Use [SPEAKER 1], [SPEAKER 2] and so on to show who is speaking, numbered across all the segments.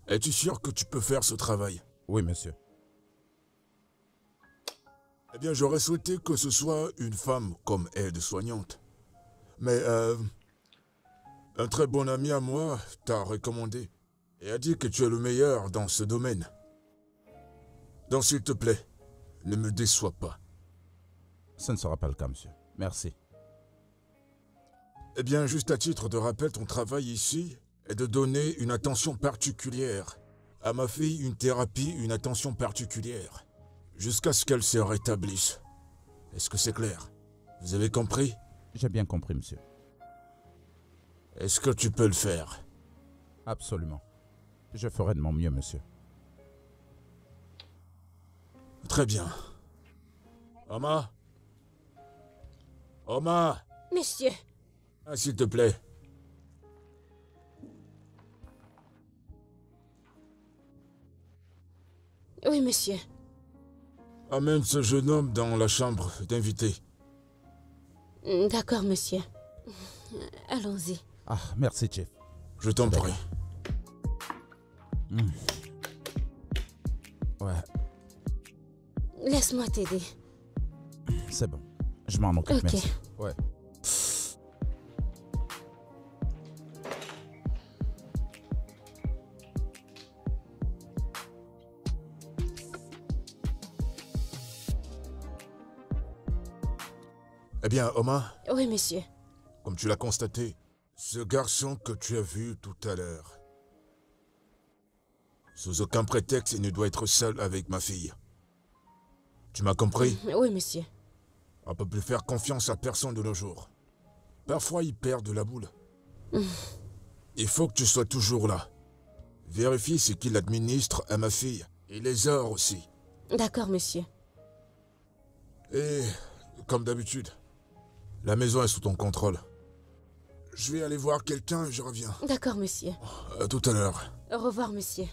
[SPEAKER 1] Es-tu sûr que tu peux faire ce travail?
[SPEAKER 2] Oui, monsieur.
[SPEAKER 1] Eh bien, j'aurais souhaité que ce soit une femme comme aide-soignante. Mais un très bon ami à moi t'a recommandé et a dit que tu es le meilleur dans ce domaine. Donc s'il te plaît, ne me déçois pas.
[SPEAKER 2] Ce ne sera pas le cas, monsieur. Merci.
[SPEAKER 1] Eh bien, juste à titre de rappel, ton travail ici est de donner une attention particulière à ma fille, une thérapie, une attention particulière, jusqu'à ce qu'elle se rétablisse. Est-ce que c'est clair? Vous avez compris?
[SPEAKER 2] J'ai bien compris, monsieur.
[SPEAKER 1] Est-ce que tu peux le faire?
[SPEAKER 2] Absolument. Je ferai de mon mieux, monsieur.
[SPEAKER 1] Très bien. Oma? Oma?
[SPEAKER 3] Monsieur.
[SPEAKER 1] Ah, s'il te plaît.
[SPEAKER 3] Oui, monsieur.
[SPEAKER 1] Amène ce jeune homme dans la chambre d'invité.
[SPEAKER 3] D'accord, monsieur. Allons-y.
[SPEAKER 2] Ah, merci, chef.
[SPEAKER 1] Je t'en prie.
[SPEAKER 2] Ouais,
[SPEAKER 3] Laisse-moi t'aider.
[SPEAKER 2] c'est bon. Je m'en occupe,
[SPEAKER 3] Ok.
[SPEAKER 2] merci. Ouais.
[SPEAKER 1] Eh bien, Oma,
[SPEAKER 3] Oui, monsieur.
[SPEAKER 1] comme tu l'as constaté, ce garçon que tu as vu tout à l'heure, sous aucun prétexte, il ne doit être seul avec ma fille. Tu m'as compris?
[SPEAKER 3] Oui, monsieur.
[SPEAKER 1] On ne peut plus faire confiance à personne de nos jours. Parfois, il perd de la boule. Il faut que tu sois toujours là. Vérifie ce qu'il administre à ma fille. Et les heures aussi.
[SPEAKER 3] D'accord, monsieur.
[SPEAKER 1] Et, comme d'habitude, la maison est sous ton contrôle. Je vais aller voir quelqu'un et je reviens.
[SPEAKER 3] D'accord, monsieur.
[SPEAKER 1] À tout à l'heure.
[SPEAKER 3] Au revoir, monsieur.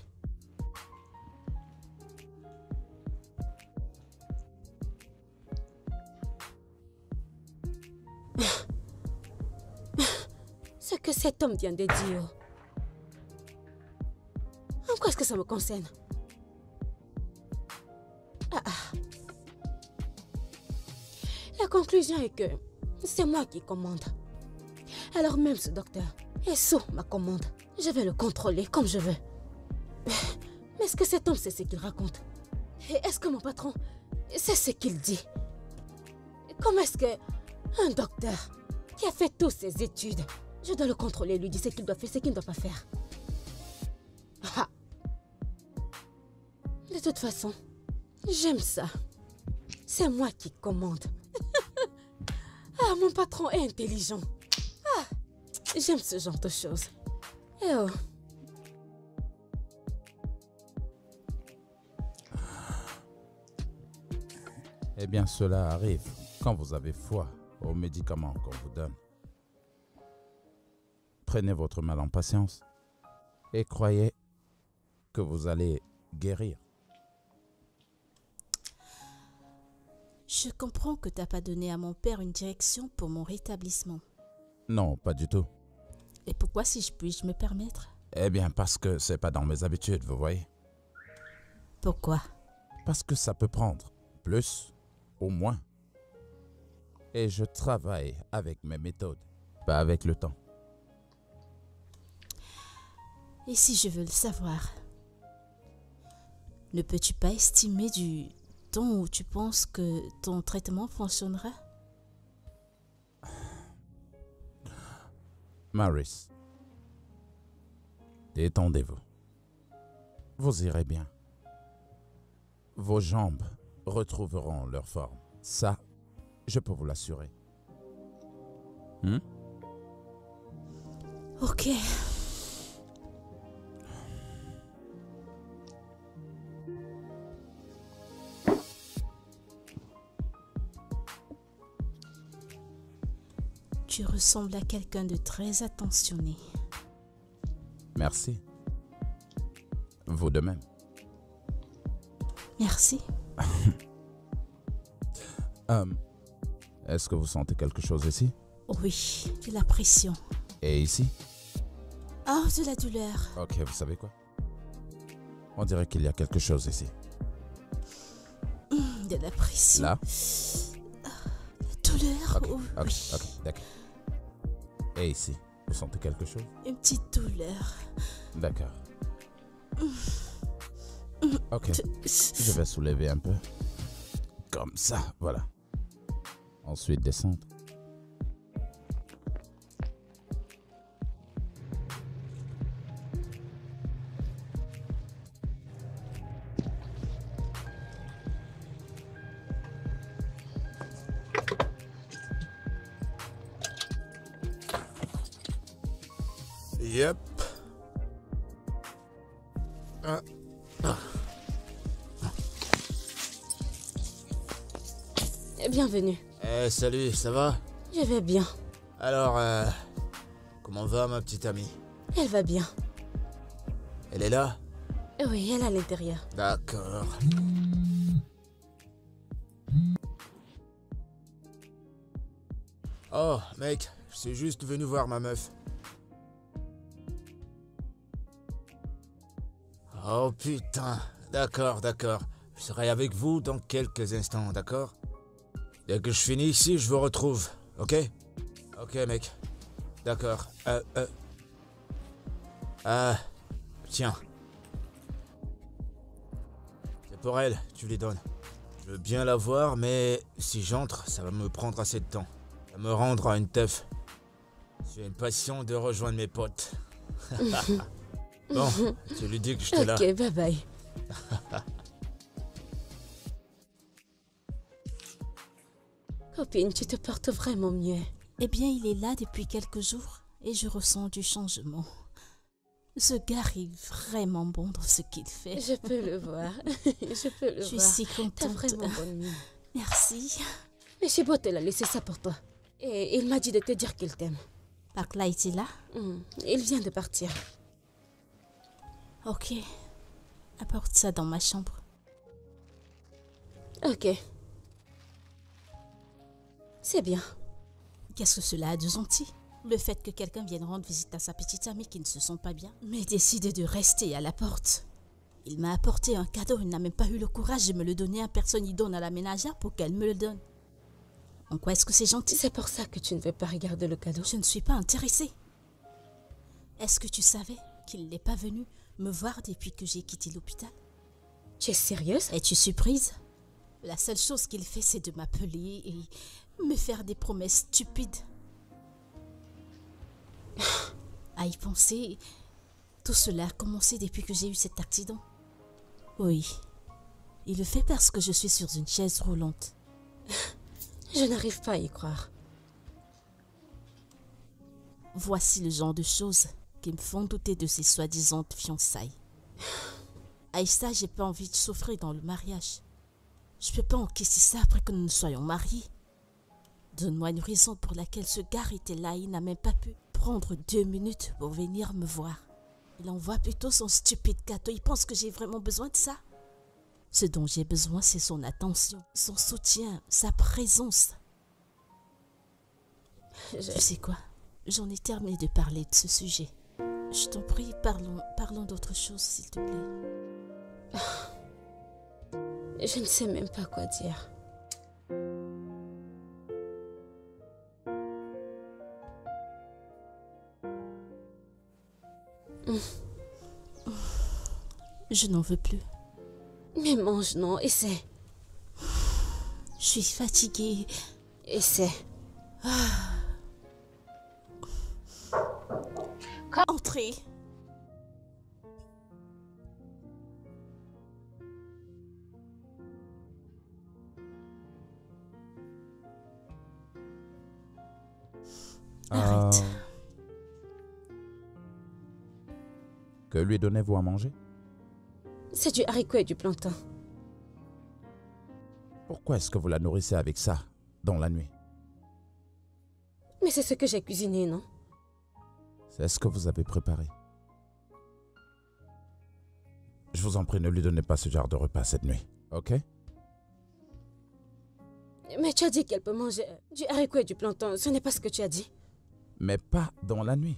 [SPEAKER 3] Ce que cet homme vient de dire. En quoi est-ce que ça me concerne? La conclusion est que c'est moi qui commande. Alors même ce docteur est sous ma commande. Je vais le contrôler comme je veux. Mais est-ce que cet homme sait ce qu'il raconte? Et est-ce que mon patron sait ce qu'il dit? Comment est-ce que un docteur qui a fait toutes ses études, je dois le contrôler, lui dire ce qu'il doit faire, ce qu'il ne doit pas faire? Ah. De toute façon, j'aime ça. C'est moi qui commande. Ah, mon patron est intelligent. Ah, j'aime ce genre de choses. Eh oh.
[SPEAKER 2] Eh bien, cela arrive quand vous avez foi aux médicaments qu'on vous donne. Prenez votre mal en patience et croyez que vous allez guérir.
[SPEAKER 4] Je comprends que tu n'as pas donné à mon père une direction pour mon rétablissement.
[SPEAKER 2] Non, pas du tout.
[SPEAKER 4] Et pourquoi, si je puis-je me permettre?
[SPEAKER 2] Eh bien, parce que c'est pas dans mes habitudes, vous voyez.
[SPEAKER 4] Pourquoi?
[SPEAKER 2] Parce que ça peut prendre plus ou moins. Et je travaille avec mes méthodes, pas avec le temps.
[SPEAKER 4] Et si je veux le savoir, ne peux-tu pas estimer du temps où tu penses que ton traitement fonctionnera?
[SPEAKER 2] Maris, détendez-vous. Vous irez bien. Vos jambes retrouveront leur forme. Ça, je peux vous l'assurer.
[SPEAKER 4] Ok. Tu ressembles à quelqu'un de très attentionné.
[SPEAKER 2] Merci. Vous de même.
[SPEAKER 4] Merci.
[SPEAKER 2] Est-ce que vous sentez quelque chose ici?
[SPEAKER 4] Oui, de la pression.
[SPEAKER 2] Et ici?
[SPEAKER 4] Oh, de la douleur.
[SPEAKER 2] Ok, vous savez quoi? On dirait qu'il y a quelque chose ici.
[SPEAKER 4] De la pression.
[SPEAKER 2] Là?
[SPEAKER 4] La douleur.
[SPEAKER 2] Ok,
[SPEAKER 4] Oh,
[SPEAKER 2] ok,
[SPEAKER 4] oui.
[SPEAKER 2] ok, d'accord. Et ici, vous sentez quelque chose?
[SPEAKER 4] Une petite douleur.
[SPEAKER 2] D'accord. Ok, je vais soulever un peu. Comme ça, voilà. Ensuite, descendre.
[SPEAKER 1] Yep. Ah.
[SPEAKER 3] Bienvenue.
[SPEAKER 5] Salut, ça va?
[SPEAKER 3] Je vais bien.
[SPEAKER 5] Alors, comment va ma petite amie?
[SPEAKER 3] Elle va bien.
[SPEAKER 5] Elle est là?
[SPEAKER 3] Oui, elle est à l'intérieur.
[SPEAKER 5] D'accord. Oh, mec, je suis juste venu voir ma meuf. Oh putain, d'accord, d'accord. Je serai avec vous dans quelques instants, d'accord? Dès que je finis ici, je vous retrouve, ok? Ok, mec. D'accord. Tiens. C'est pour elle, tu lui donnes. Je veux bien la voir, mais si j'entre, ça va me prendre assez de temps. Ça va me rendre à une teuf. J'ai une passion de rejoindre mes potes. Bon, tu lui dis que j'étais là.
[SPEAKER 3] Ok, bye bye. Copine, tu te portes vraiment mieux.
[SPEAKER 4] Eh bien, il est là depuis quelques jours et je ressens du changement. Ce gars est vraiment bon dans ce qu'il fait.
[SPEAKER 3] Je peux le voir. Je peux le
[SPEAKER 4] Je suis
[SPEAKER 3] voir.
[SPEAKER 4] si
[SPEAKER 3] T'as
[SPEAKER 4] contente.
[SPEAKER 3] vraiment bonne mine.
[SPEAKER 4] Merci.
[SPEAKER 3] Mais Chibote a laissé ça pour toi. Et il m'a dit de te dire qu'il t'aime.
[SPEAKER 4] Park-là était là?
[SPEAKER 3] Il vient de partir.
[SPEAKER 4] Ok. Apporte ça dans ma chambre.
[SPEAKER 3] Ok. C'est bien.
[SPEAKER 4] Qu'est-ce que cela a de gentil? Le fait que quelqu'un vienne rendre visite à sa petite amie qui ne se sent pas bien, mais décide de rester à la porte. Il m'a apporté un cadeau, il n'a même pas eu le courage de me le donner à personne, il donne à la ménagère pour qu'elle me le donne. En quoi est-ce que c'est gentil?
[SPEAKER 3] C'est pour ça que tu ne veux pas regarder le cadeau.
[SPEAKER 4] Je ne suis pas intéressée. Est-ce que tu savais qu'il n'est pas venu me voir depuis que j'ai quitté l'hôpital?
[SPEAKER 3] Tu es sérieuse?
[SPEAKER 4] Es-tu surprise? La seule chose qu'il fait, c'est de m'appeler et me faire des promesses stupides. À y penser, tout cela a commencé depuis que j'ai eu cet accident. Oui, il le fait parce que je suis sur une chaise roulante.
[SPEAKER 3] Je n'arrive pas à y croire.
[SPEAKER 4] Voici le genre de choses qui me font douter de ces soi-disant fiançailles. Aïssa, j'ai pas envie de souffrir dans le mariage. Je peux pas encaisser ça après que nous ne soyons mariés. Donne-moi une raison pour laquelle ce gars était là et il n'a même pas pu prendre 2 minutes pour venir me voir. Il envoie plutôt son stupide cadeau. Il pense que j'ai vraiment besoin de ça. Ce dont j'ai besoin, c'est son attention, son soutien, sa présence. Tu sais quoi? J'en ai terminé de parler de ce sujet. Je t'en prie, parlons d'autre chose, s'il te plaît.
[SPEAKER 3] Je ne sais même pas quoi dire.
[SPEAKER 4] Je n'en veux plus.
[SPEAKER 3] Mais mange, non, essaie.
[SPEAKER 4] Je suis fatiguée.
[SPEAKER 3] Essaie.
[SPEAKER 4] Entrez. Arrête.
[SPEAKER 2] Que lui donnez-vous à manger?
[SPEAKER 3] C'est du haricot et du plantain.
[SPEAKER 2] Pourquoi est-ce que vous la nourrissez avec ça, dans la nuit?
[SPEAKER 3] Mais c'est ce que j'ai cuisiné, non?
[SPEAKER 2] C'est ce que vous avez préparé. Je vous en prie, ne lui donnez pas ce genre de repas cette nuit, ok?
[SPEAKER 3] Mais tu as dit qu'elle peut manger du haricot et du plantain. Ce n'est pas ce que tu as dit.
[SPEAKER 2] Mais pas dans la nuit.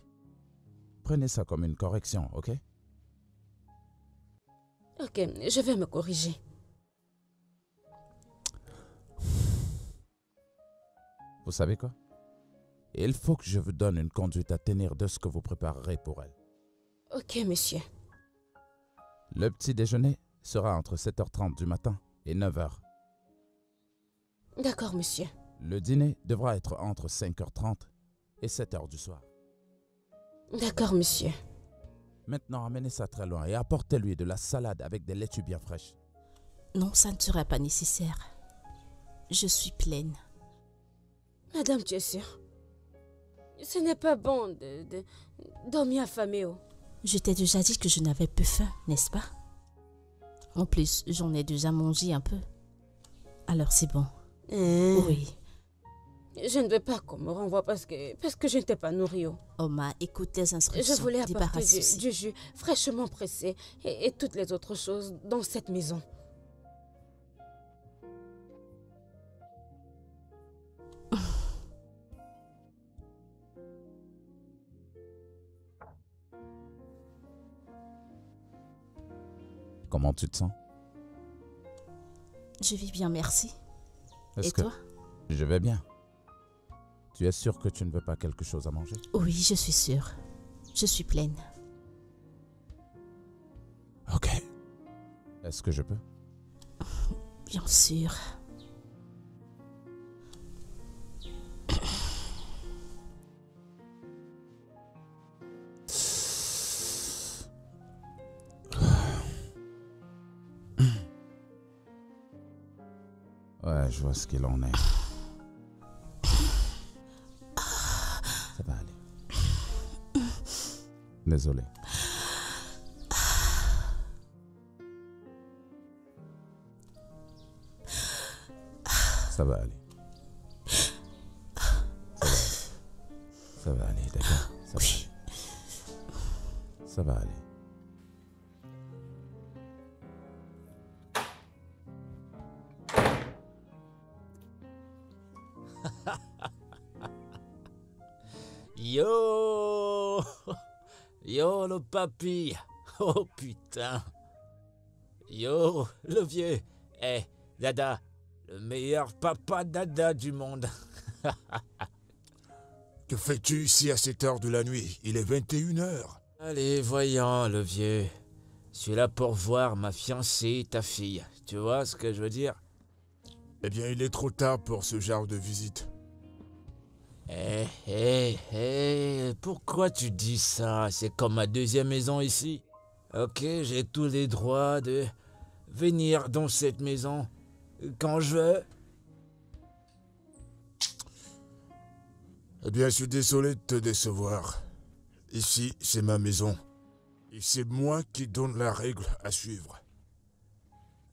[SPEAKER 2] Prenez ça comme une correction, ok?
[SPEAKER 3] Ok, je vais me corriger.
[SPEAKER 2] Vous savez quoi? Il faut que je vous donne une conduite à tenir de ce que vous préparerez pour elle.
[SPEAKER 3] Ok, monsieur.
[SPEAKER 2] Le petit déjeuner sera entre 7h30 du matin et 9h.
[SPEAKER 3] D'accord, monsieur.
[SPEAKER 2] Le dîner devra être entre 5h30 et 7h du soir.
[SPEAKER 3] D'accord, monsieur.
[SPEAKER 2] Maintenant, amenez ça très loin et apportez-lui de la salade avec des laitues bien fraîches.
[SPEAKER 4] Non, ça ne sera pas nécessaire. Je suis pleine.
[SPEAKER 3] Madame, tu es sûre? Ce n'est pas bon de dormir affamé. Oh.
[SPEAKER 4] Je t'ai déjà dit que je n'avais plus faim, n'est-ce pas? En plus, j'en ai déjà mangé un peu. Alors c'est bon. Oui.
[SPEAKER 3] Je ne veux pas qu'on me renvoie parce que je ne t'ai pas nourri. Oh.
[SPEAKER 4] Oma, écoute tes instructions.
[SPEAKER 3] Je voulais apporter
[SPEAKER 4] Débarrasse-toi.
[SPEAKER 3] du jus fraîchement pressé et toutes les autres choses dans cette maison.
[SPEAKER 2] Comment tu te sens?
[SPEAKER 4] Je vis bien, merci.
[SPEAKER 2] Est-ce
[SPEAKER 4] Et
[SPEAKER 2] que
[SPEAKER 4] toi?
[SPEAKER 2] je vais bien? Tu es sûr que tu ne veux pas quelque chose à manger?
[SPEAKER 4] Oui, je suis sûre. Je suis pleine.
[SPEAKER 2] Ok. Est-ce que je peux?
[SPEAKER 4] Bien sûr.
[SPEAKER 2] Ouais, je vois ce qu'il en est. Ça va aller. Désolé. Ça va aller. Ça va aller, d'accord? Ça va aller. Ça va aller.
[SPEAKER 5] Yo! Yo, le papy! Oh putain! Yo, le vieux! Eh, Dada, le meilleur papa Dada du monde!
[SPEAKER 1] Que fais-tu ici à cette heure de la nuit? Il est 21h.
[SPEAKER 5] Allez, voyons, le vieux. Je suis là pour voir ma fiancée, ta fille. Tu vois ce que je veux dire?
[SPEAKER 1] Eh bien, il est trop tard pour ce genre de visite.
[SPEAKER 5] Pourquoi tu dis ça? C'est comme ma deuxième maison ici. Ok, j'ai tous les droits de venir dans cette maison quand je veux.
[SPEAKER 1] Eh bien, je suis désolé de te décevoir. Ici, c'est ma maison. Et c'est moi qui donne la règle à suivre.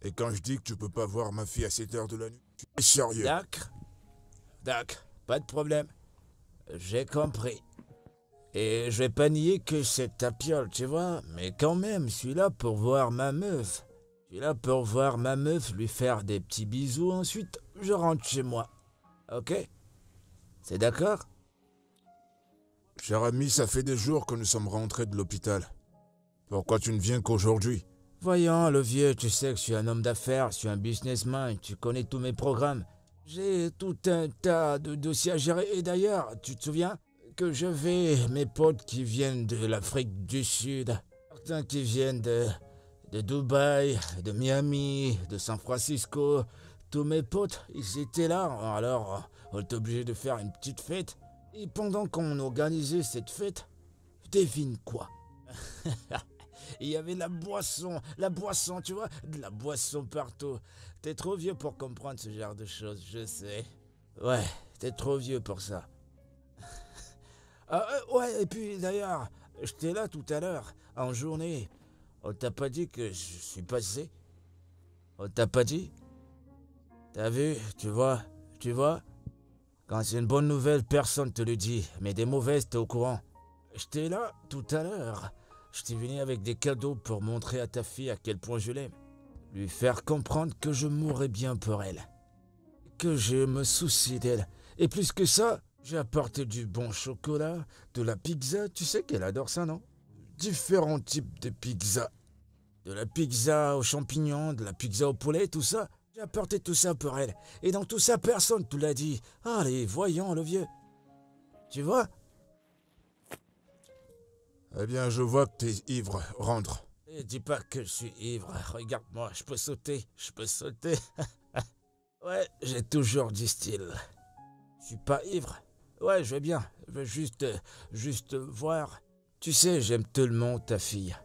[SPEAKER 1] Et quand je dis que tu peux pas voir ma fille à cette heure de la nuit, tu es sérieux.
[SPEAKER 5] D'accord, pas de problème. J'ai compris. Et je vais pas nier que c'est ta piole, tu vois, mais quand même, je suis là pour voir ma meuf. Je suis là pour voir ma meuf, lui faire des petits bisous, ensuite je rentre chez moi. Ok? C'est d'accord?
[SPEAKER 1] Cher ami, ça fait des jours que nous sommes rentrés de l'hôpital. Pourquoi tu ne viens qu'aujourd'hui?
[SPEAKER 5] Voyons, le vieux, tu sais que je suis un homme d'affaires, je suis un businessman, tu connais tous mes programmes. J'ai tout un tas de dossiers à gérer. Et d'ailleurs, tu te souviens que j'avais mes potes qui viennent de l'Afrique du Sud, certains qui viennent de Dubaï, de Miami, de San Francisco. Tous mes potes, ils étaient là, alors on était obligé de faire une petite fête. Et pendant qu'on organisait cette fête, devine quoi? Il y avait la boisson, tu vois, de la boisson partout. T'es trop vieux pour comprendre ce genre de choses, je sais. Ouais, t'es trop vieux pour ça. Ouais, et puis d'ailleurs, j'étais là tout à l'heure, en journée. On t'a pas dit que je suis passé? On t'a pas dit? T'as vu, tu vois? Quand c'est une bonne nouvelle, personne te le dit, mais des mauvaises, t'es au courant. J'étais là tout à l'heure. Je t'ai venu avec des cadeaux pour montrer à ta fille à quel point je l'aime. Lui faire comprendre que je mourrais bien pour elle. Que je me soucie d'elle. Et plus que ça, J'ai apporté du bon chocolat, de la pizza, tu sais qu'elle adore ça, non? Différents types de pizza. De la pizza aux champignons, de la pizza au poulet, tout ça. J'ai apporté tout ça pour elle. Et dans tout ça, personne ne te l'a dit. Allez, voyons le vieux. Tu vois?
[SPEAKER 1] Eh bien, je vois que t'es ivre. Rentre.
[SPEAKER 5] Et dis pas que je suis ivre. Regarde-moi, je peux sauter. Je peux sauter. Ouais, j'ai toujours du style. Je suis pas ivre. Ouais, je vais bien. Je veux juste voir. Tu sais, j'aime tellement ta fille.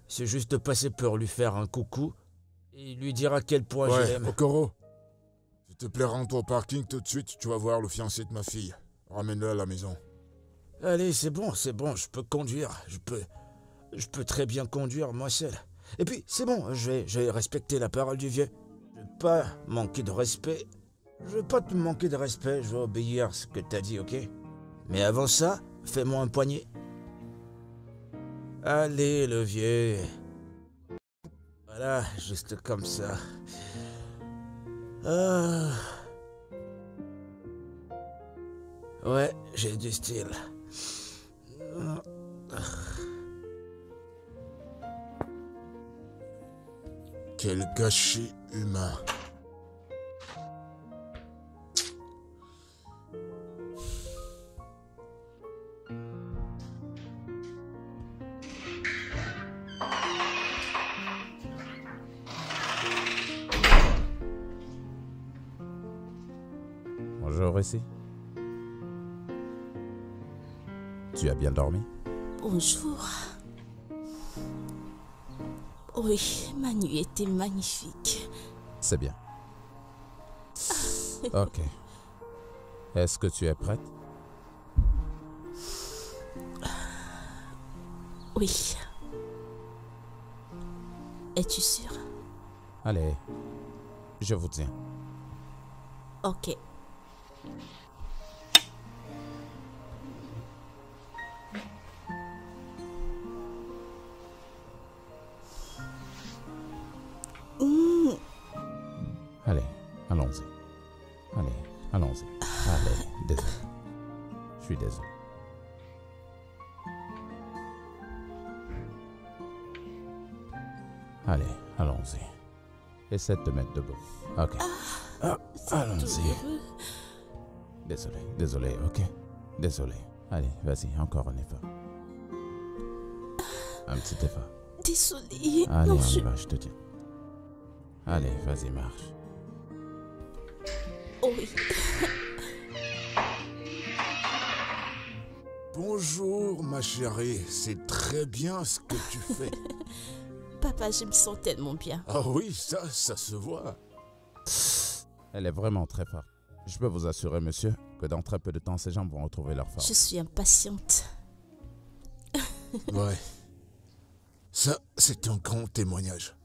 [SPEAKER 5] C'est juste passer pour lui faire un coucou et lui dire à quel point je
[SPEAKER 1] Ouais,
[SPEAKER 5] l'aime.
[SPEAKER 1] Okoro. S'il te plaît, rentre au parking tout de suite. Tu vas voir le fiancé de ma fille. Ramène-le à la maison.
[SPEAKER 5] Allez, c'est bon, je peux conduire. Je peux très bien conduire moi seul. Et puis, c'est bon, je vais respecter la parole du vieux. Je vais pas manquer de respect. Je vais pas te manquer de respect, je vais obéir à ce que t'as dit, ok? Mais avant ça, fais-moi un poignet. Allez, le vieux. Voilà, juste comme ça. Ah. Ouais, j'ai du style.
[SPEAKER 1] Quel gâchis humain.
[SPEAKER 2] Bonjour ici. Tu as bien dormi?
[SPEAKER 4] Bonjour. Oui, ma nuit était magnifique.
[SPEAKER 2] C'est bien. Ok. Est-ce que tu es prête?
[SPEAKER 4] Oui. Es-tu sûre?
[SPEAKER 2] Allez, je vous tiens.
[SPEAKER 4] Ok.
[SPEAKER 2] Allez, allons-y. Allez, allons-y. Allez, désolé. Je suis désolé. Allez, allons-y. Essaie de te mettre debout. Ok. Allons-y. Désolé, ok? Désolé. Allez, vas-y, encore un effort. Un petit effort.
[SPEAKER 4] Désolée.
[SPEAKER 2] Allez,
[SPEAKER 4] Non,
[SPEAKER 2] on y va, je te dis. Allez, vas-y, marche.
[SPEAKER 4] Oui.
[SPEAKER 1] Bonjour, ma chérie. C'est très bien ce que tu fais.
[SPEAKER 4] Papa, je me sens tellement bien.
[SPEAKER 1] Ah oui, ça se voit.
[SPEAKER 2] Elle est vraiment très forte. Je peux vous assurer, monsieur, que dans très peu de temps, ces gens vont retrouver leur force.
[SPEAKER 4] Je suis impatiente.
[SPEAKER 1] Ouais. Ça, c'est un grand témoignage.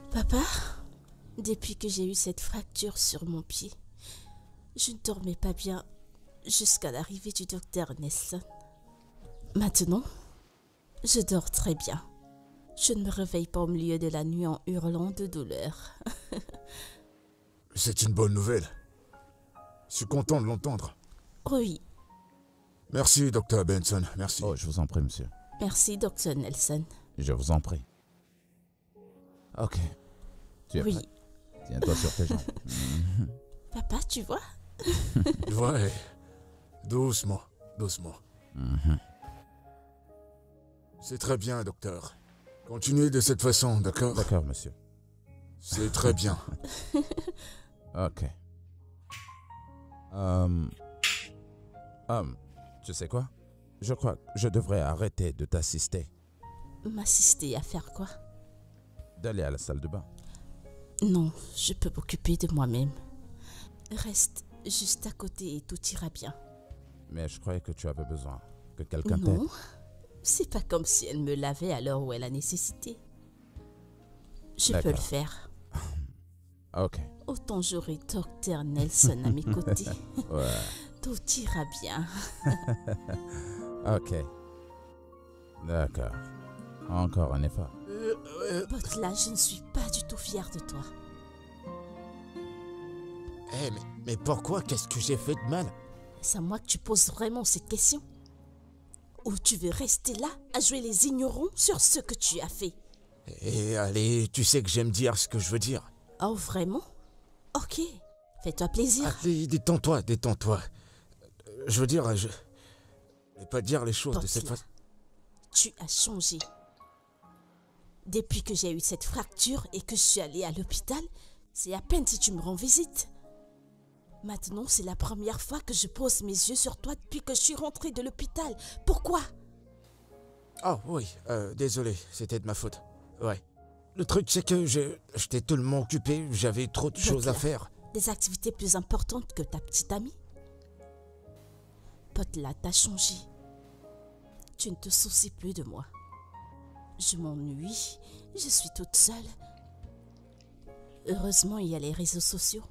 [SPEAKER 4] Papa, depuis que j'ai eu cette fracture sur mon pied, je ne dormais pas bien jusqu'à l'arrivée du docteur Nelson. Maintenant, je dors très bien. Je ne me réveille pas au milieu de la nuit en hurlant de douleur.
[SPEAKER 1] C'est une bonne nouvelle. Je suis content de l'entendre.
[SPEAKER 4] Oui,
[SPEAKER 1] Merci, docteur Benson. Merci.
[SPEAKER 2] Oh, je vous en prie, monsieur.
[SPEAKER 4] merci, docteur Nelson.
[SPEAKER 2] Je vous en prie. Ok. Tu es
[SPEAKER 4] Oui,
[SPEAKER 2] prête? Tiens-toi sur tes jambes.
[SPEAKER 4] papa, tu vois?
[SPEAKER 1] Ouais. Doucement, doucement. C'est très bien, docteur. Continuez de cette façon, d'accord?
[SPEAKER 2] D'accord, monsieur.
[SPEAKER 1] C'est très bien.
[SPEAKER 2] Ok. Tu sais quoi? Je crois que je devrais arrêter de t'assister.
[SPEAKER 4] M'assister à faire quoi?
[SPEAKER 2] D'aller à la salle de bain.
[SPEAKER 4] Non, je peux m'occuper de moi-même. Reste juste à côté et tout ira bien.
[SPEAKER 2] Mais je croyais que tu avais besoin que quelqu'un t'aide.
[SPEAKER 4] Non, c'est pas comme si elle me lavait à l'heure où elle a nécessité. Je peux le
[SPEAKER 2] D'accord.
[SPEAKER 4] faire.
[SPEAKER 2] Ok.
[SPEAKER 4] Autant j'aurai docteur Nelson à mes côtés.
[SPEAKER 2] Ouais.
[SPEAKER 4] Tout ira bien.
[SPEAKER 2] Ok. D'accord. Encore un effort.
[SPEAKER 4] Butler, je ne suis pas du tout fière de toi.
[SPEAKER 5] Mais pourquoi? Qu'est-ce que j'ai fait de mal?
[SPEAKER 4] C'est à moi que tu poses vraiment cette question? Ou tu veux rester là à jouer les ignorants sur ce que tu as fait?
[SPEAKER 5] Et allez, tu sais que j'aime dire ce que je veux dire.
[SPEAKER 4] Oh, vraiment? Ok, fais-toi plaisir.
[SPEAKER 5] Allez, détends-toi, détends-toi. Je veux dire, je vais pas dire les choses de cette
[SPEAKER 4] Butler,
[SPEAKER 5] façon.
[SPEAKER 4] tu as changé. Depuis que j'ai eu cette fracture et que je suis allée à l'hôpital, c'est à peine si tu me rends visite. Maintenant, c'est la première fois que je pose mes yeux sur toi depuis que je suis rentrée de l'hôpital. Pourquoi?
[SPEAKER 5] Oh oui, désolé, c'était de ma faute. Ouais. Le truc, c'est que j'étais tellement occupé, j'avais trop de choses à
[SPEAKER 4] Butler,
[SPEAKER 5] faire.
[SPEAKER 4] des activités plus importantes que ta petite amie? Butler, t'as changé. Tu ne te soucies plus de moi. Je m'ennuie, je suis toute seule. Heureusement, il y a les réseaux sociaux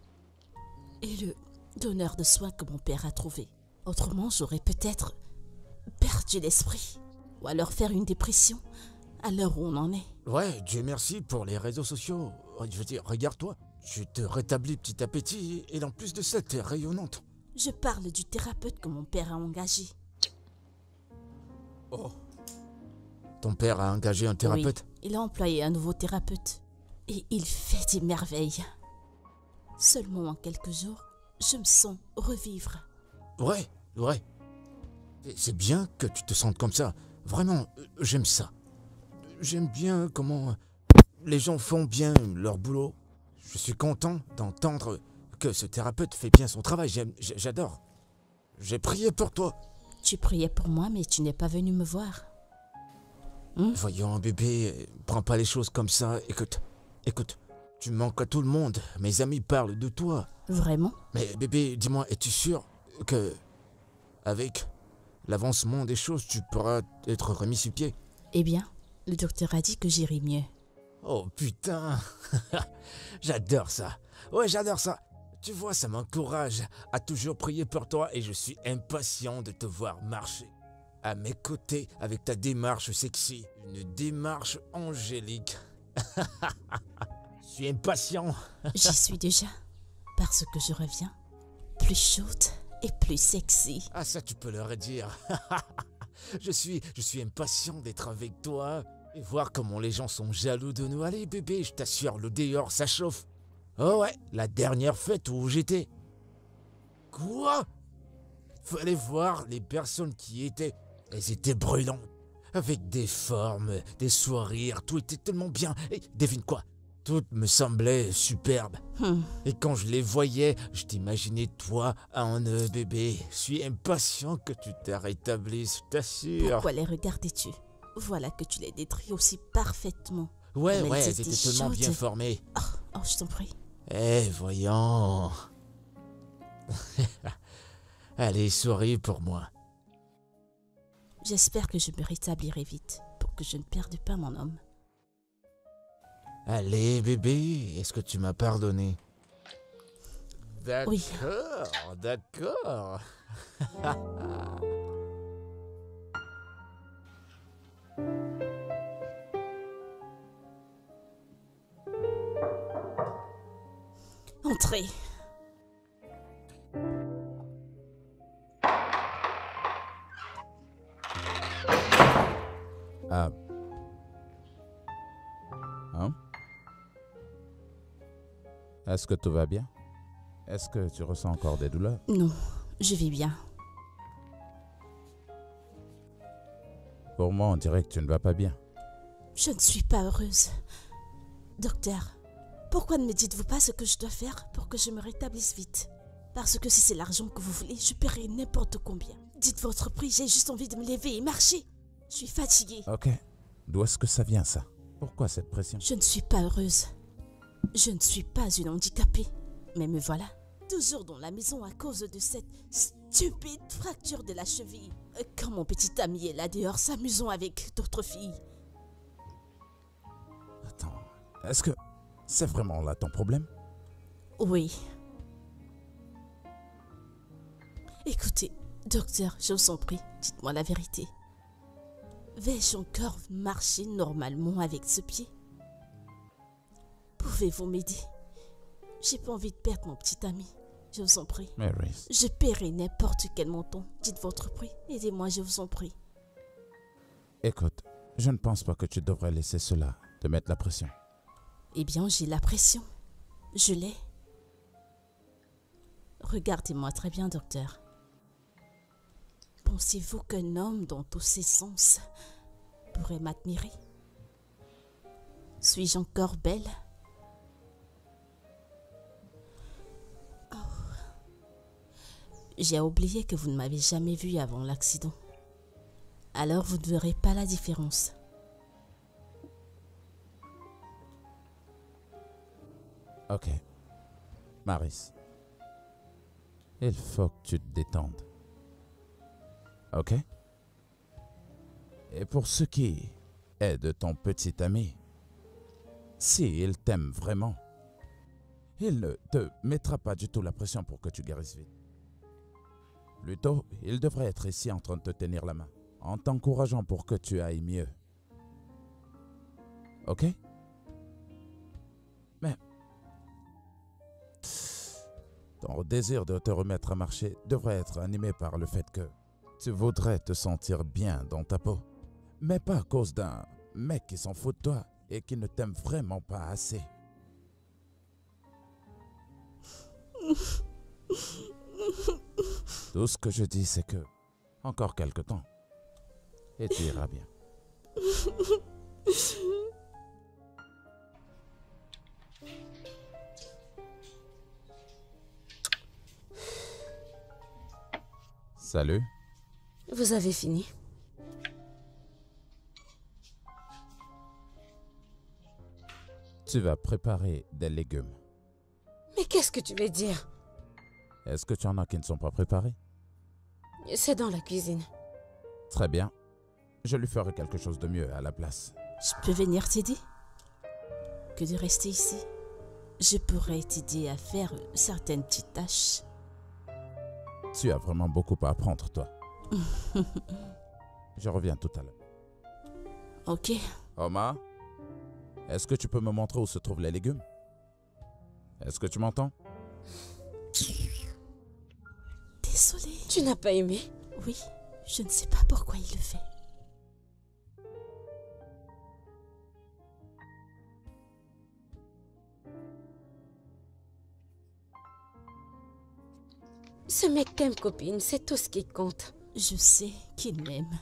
[SPEAKER 4] et le donneur de soins que mon père a trouvé. Autrement, j'aurais peut-être perdu l'esprit ou alors faire une dépression à l'heure où on en est.
[SPEAKER 5] Ouais, Dieu merci pour les réseaux sociaux. Je veux dire, regarde-toi, tu te rétablis petit à petit et en plus de ça, t'es rayonnante.
[SPEAKER 4] Je parle du thérapeute que mon père a engagé.
[SPEAKER 5] Oh. Ton père a engagé un thérapeute?
[SPEAKER 4] Oui, il a employé un nouveau thérapeute et il fait des merveilles. Seulement en quelques jours, je me sens revivre.
[SPEAKER 5] Ouais, ouais. C'est bien que tu te sentes comme ça. Vraiment, j'aime ça. J'aime bien comment les gens font bien leur boulot. Je suis content d'entendre que ce thérapeute fait bien son travail. J'adore. J'ai prié pour toi.
[SPEAKER 4] Tu priais pour moi, mais tu n'es pas venu me voir.
[SPEAKER 5] Voyons, bébé, prends pas les choses comme ça. Écoute, tu manques à tout le monde. Mes amis parlent de toi.
[SPEAKER 4] Vraiment?
[SPEAKER 5] Mais bébé, dis-moi, es-tu sûr que, avec l'avancement des choses, tu pourras être remis sur pied?
[SPEAKER 4] Eh bien, le docteur a dit que j'irai mieux.
[SPEAKER 5] Oh putain, j'adore ça. Ouais, j'adore ça. Tu vois, ça m'encourage à toujours prier pour toi et je suis impatient de te voir marcher à mes côtés avec ta démarche sexy. Une démarche angélique. Je suis impatient.
[SPEAKER 4] J'y suis déjà, parce que je reviens plus chaude et plus sexy.
[SPEAKER 5] Ah ça, tu peux leur dire. Je suis impatient d'être avec toi et voir comment les gens sont jaloux de nous. Allez bébé, je t'assure, le dehors, ça chauffe. Oh ouais, la dernière fête où j'étais. Quoi? Fallait voir les personnes qui étaient. Elles étaient brûlantes. Avec des formes, des sourires, tout était tellement bien. Et devine quoi? Tout me semblait superbe. Et quand je les voyais, je t'imaginais toi en eux, bébé. Je suis impatient que tu te rétablisses, je t'assure.
[SPEAKER 4] Pourquoi les regardais-tu? Voilà que tu les détruis aussi parfaitement.
[SPEAKER 5] Ouais,
[SPEAKER 4] Mais
[SPEAKER 5] ouais,
[SPEAKER 4] elles
[SPEAKER 5] elles
[SPEAKER 4] étaient
[SPEAKER 5] étaient tellement bien
[SPEAKER 4] chaudes.
[SPEAKER 5] formées.
[SPEAKER 4] Oh, je t'en prie.
[SPEAKER 5] Eh, voyons. Allez, souris pour moi.
[SPEAKER 4] J'espère que je me rétablirai vite pour que je ne perde pas mon homme.
[SPEAKER 5] Allez, bébé, est-ce que tu m'as pardonné? D'accord,
[SPEAKER 4] Oui.
[SPEAKER 5] d'accord.
[SPEAKER 4] Entrez.
[SPEAKER 2] Ah. Hein? Est-ce que tout va bien? Est-ce que tu ressens encore des douleurs?
[SPEAKER 4] Non, je vais bien.
[SPEAKER 2] Pour moi, on dirait que tu ne vas pas bien.
[SPEAKER 4] Je ne suis pas heureuse. Docteur, pourquoi ne me dites-vous pas ce que je dois faire pour que je me rétablisse vite? Parce que si c'est l'argent que vous voulez, je paierai n'importe combien. Dites votre prix, j'ai juste envie de me lever et marcher. Je suis fatiguée.
[SPEAKER 2] Ok. D'où est-ce que ça vient, ça? Pourquoi cette pression?
[SPEAKER 4] Je ne suis pas heureuse. Je ne suis pas une handicapée. Mais me voilà, toujours dans la maison à cause de cette stupide fracture de la cheville. Quand mon petit ami est là dehors s'amusant avec d'autres filles.
[SPEAKER 2] Attends, est-ce que c'est vraiment là ton problème?
[SPEAKER 4] Oui. Écoutez, docteur, je vous en prie, dites-moi la vérité. Vais-je encore marcher normalement avec ce pied? Pouvez-vous m'aider? J'ai pas envie de perdre mon petit ami. Je vous en prie.
[SPEAKER 2] Maurice.
[SPEAKER 4] Je paierai n'importe quel montant. Dites votre prix. Aidez-moi, je vous en prie.
[SPEAKER 2] Écoute, je ne pense pas que tu devrais laisser cela te mettre la pression.
[SPEAKER 4] Eh bien, j'ai la pression. Je l'ai. Regardez-moi très bien, docteur. Pensez-vous qu'un homme dans tous ses sens pourrait m'admirer? Suis-je encore belle? Oh. J'ai oublié que vous ne m'avez jamais vue avant l'accident. Alors vous ne verrez pas la différence.
[SPEAKER 2] Ok. Maris. Il faut que tu te détendes. Ok? Et pour ce qui est de ton petit ami, s'il t'aime vraiment, il ne te mettra pas du tout la pression pour que tu guérisses vite. Plutôt, il devrait être ici en train de te tenir la main, en t'encourageant pour que tu ailles mieux. Ok? Mais ton désir de te remettre à marcher devrait être animé par le fait que tu voudrais te sentir bien dans ta peau, mais pas à cause d'un mec qui s'en fout de toi et qui ne t'aime vraiment pas assez. Tout ce que je dis, c'est que encore quelque temps et tu iras bien. Salut.
[SPEAKER 3] Vous avez fini?
[SPEAKER 2] Tu vas préparer des légumes.
[SPEAKER 3] Mais qu'est-ce que tu veux dire?
[SPEAKER 2] Est-ce que tu en as qui ne sont pas préparés?
[SPEAKER 3] C'est dans la cuisine.
[SPEAKER 2] Très bien. Je lui ferai quelque chose de mieux à la place.
[SPEAKER 4] Je peux venir t'aider? Que de rester ici? Je pourrais t'aider à faire certaines petites tâches.
[SPEAKER 2] Tu as vraiment beaucoup à apprendre, toi. Je reviens tout à l'heure.
[SPEAKER 4] Ok.
[SPEAKER 2] Omar, est-ce que tu peux me montrer où se trouvent les légumes? Est-ce que tu m'entends?
[SPEAKER 4] Désolée.
[SPEAKER 3] Tu n'as pas aimé?
[SPEAKER 4] Oui, je ne sais pas pourquoi il le fait.
[SPEAKER 3] Ce mec t'aime, copine, c'est tout ce qui compte.
[SPEAKER 4] Je sais qu'il m'aime.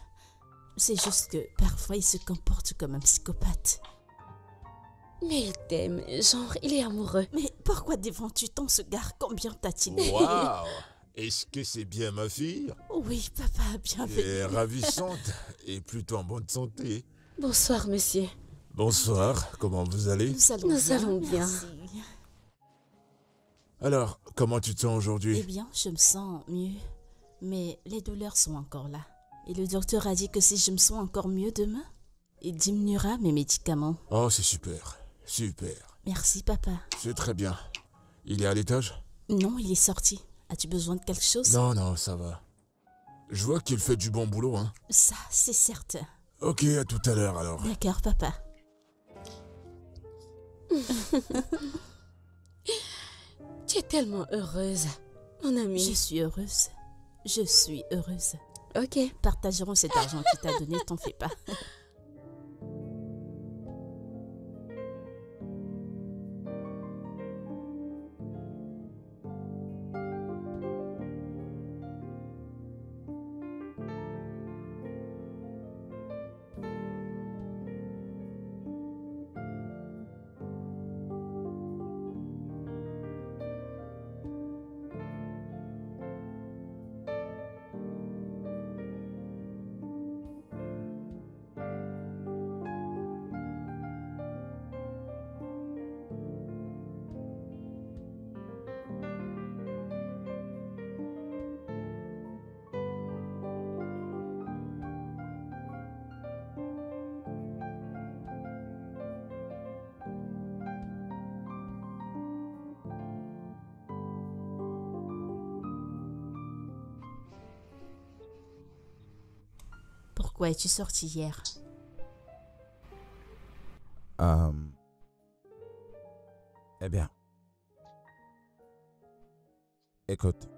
[SPEAKER 4] C'est juste que parfois il se comporte comme un psychopathe.
[SPEAKER 3] Mais il t'aime, genre, il est amoureux.
[SPEAKER 4] Mais pourquoi défends-tu tant ce gars? Combien t'a-t-il?
[SPEAKER 1] Waouh! Est-ce que c'est bien ma fille?
[SPEAKER 4] Oui, papa,
[SPEAKER 1] Elle
[SPEAKER 4] bienvenue.
[SPEAKER 1] est ravissante et plutôt en bonne santé.
[SPEAKER 3] Bonsoir, monsieur.
[SPEAKER 1] Bonsoir, comment vous allez?
[SPEAKER 4] Nous allons bien. Merci.
[SPEAKER 1] Alors, comment tu te sens
[SPEAKER 4] Eh
[SPEAKER 1] aujourd'hui?
[SPEAKER 4] bien, je me sens mieux. Mais les douleurs sont encore là. Et le docteur a dit que si je me sens encore mieux demain, il diminuera mes médicaments.
[SPEAKER 1] Oh, c'est super, super.
[SPEAKER 4] Merci, papa.
[SPEAKER 1] C'est très bien. Il est à l'étage?
[SPEAKER 4] Non, il est sorti. As-tu besoin de quelque chose?
[SPEAKER 1] Non, non, ça va. Je vois qu'il fait du bon boulot, hein.
[SPEAKER 4] Ça, c'est certain.
[SPEAKER 1] Ok, à tout à l'heure alors.
[SPEAKER 4] D'accord, papa.
[SPEAKER 3] Tu es tellement heureuse, mon
[SPEAKER 4] Je
[SPEAKER 3] amie.
[SPEAKER 4] suis heureuse. Je suis heureuse.
[SPEAKER 3] Ok.
[SPEAKER 4] Partagerons cet argent qu'il t'a donné, t'en fais pas. Pourquoi es-tu sorti hier?
[SPEAKER 2] Eh bien, Écoute,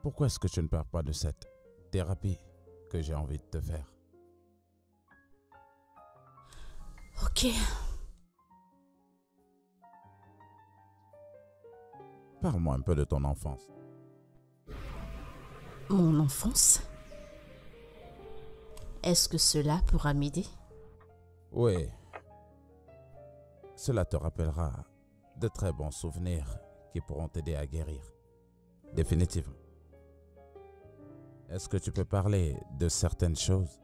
[SPEAKER 2] pourquoi est-ce que tu ne parles pas de cette thérapie que j'ai envie de te faire?
[SPEAKER 4] Ok.
[SPEAKER 2] Parle-moi un peu de ton enfance.
[SPEAKER 4] Mon enfance? Est-ce que cela pourra m'aider?
[SPEAKER 2] Oui. Cela te rappellera de très bons souvenirs qui pourront t'aider à guérir. Définitivement. Est-ce que tu peux parler de certaines choses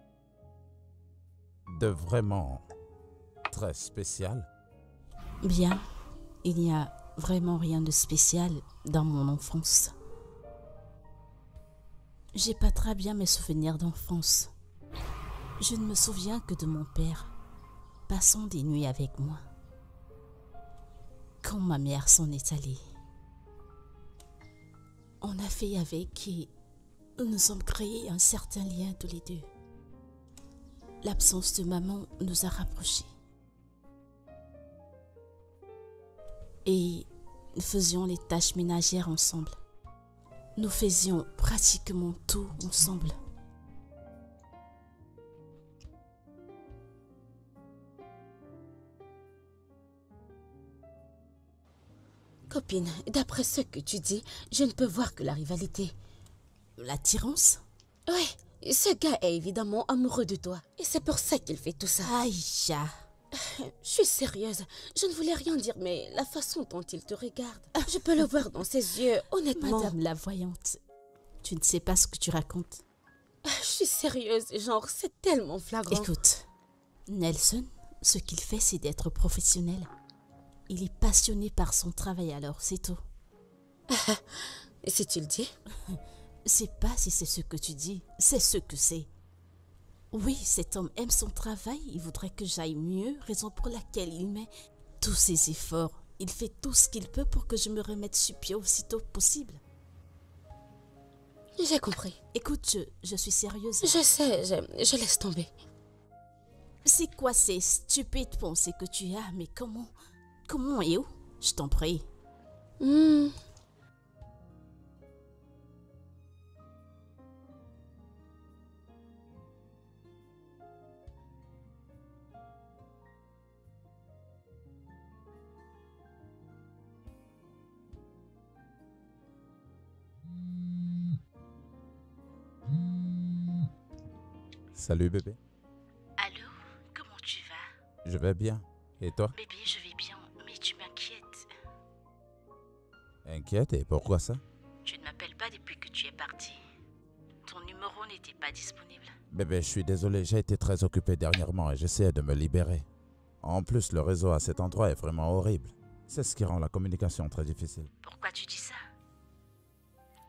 [SPEAKER 2] de vraiment très spéciales?
[SPEAKER 4] Bien, il n'y a vraiment rien de spécial dans mon enfance. J'ai pas très bien mes souvenirs d'enfance. Je ne me souviens que de mon père, passant des nuits avec moi. Quand ma mère s'en est allée, on a fait avec et nous nous sommes créés un certain lien tous les deux. L'absence de maman nous a rapprochés. Et nous faisions les tâches ménagères ensemble. Nous faisions pratiquement tout ensemble.
[SPEAKER 3] Copine, d'après ce que tu dis, je ne peux voir que la rivalité.
[SPEAKER 4] L'attirance?
[SPEAKER 3] Oui, ce gars est évidemment amoureux de toi. Et c'est pour ça qu'il fait tout ça.
[SPEAKER 4] Aïcha,
[SPEAKER 3] Je suis sérieuse. Je ne voulais rien dire, mais la façon dont il te regarde, je peux le voir dans ses yeux, honnêtement.
[SPEAKER 4] Madame la voyante, tu ne sais pas ce que tu racontes.
[SPEAKER 3] Je suis sérieuse, genre, c'est tellement flagrant.
[SPEAKER 4] Écoute, Nelson, ce qu'il fait, c'est d'être professionnel. Il est passionné par son travail, alors c'est tout.
[SPEAKER 3] Et si tu le dis?
[SPEAKER 4] C'est pas si c'est ce que tu dis, c'est ce que c'est. Oui, cet homme aime son travail, il voudrait que j'aille mieux, raison pour laquelle il met tous ses efforts. Il fait tout ce qu'il peut pour que je me remette sur pied aussitôt possible.
[SPEAKER 3] J'ai compris.
[SPEAKER 4] Écoute, je suis sérieuse.
[SPEAKER 3] Je sais, je laisse tomber.
[SPEAKER 4] C'est quoi ces stupides pensées que tu as? Mais comment et où? Je t'en prie.
[SPEAKER 2] Salut bébé.
[SPEAKER 4] Allô, comment tu vas?
[SPEAKER 2] Je vais bien. Et toi?
[SPEAKER 4] Bébé, je vais bien, mais tu m'inquiètes.
[SPEAKER 2] Inquiète, et pourquoi ça?
[SPEAKER 4] Tu ne m'appelles pas depuis que tu es parti. Ton numéro n'était pas disponible.
[SPEAKER 2] Bébé, je suis désolé, j'ai été très occupé dernièrement et j'essaie de me libérer. En plus, le réseau à cet endroit est vraiment horrible. C'est ce qui rend la communication très difficile.
[SPEAKER 4] Pourquoi tu dis ça?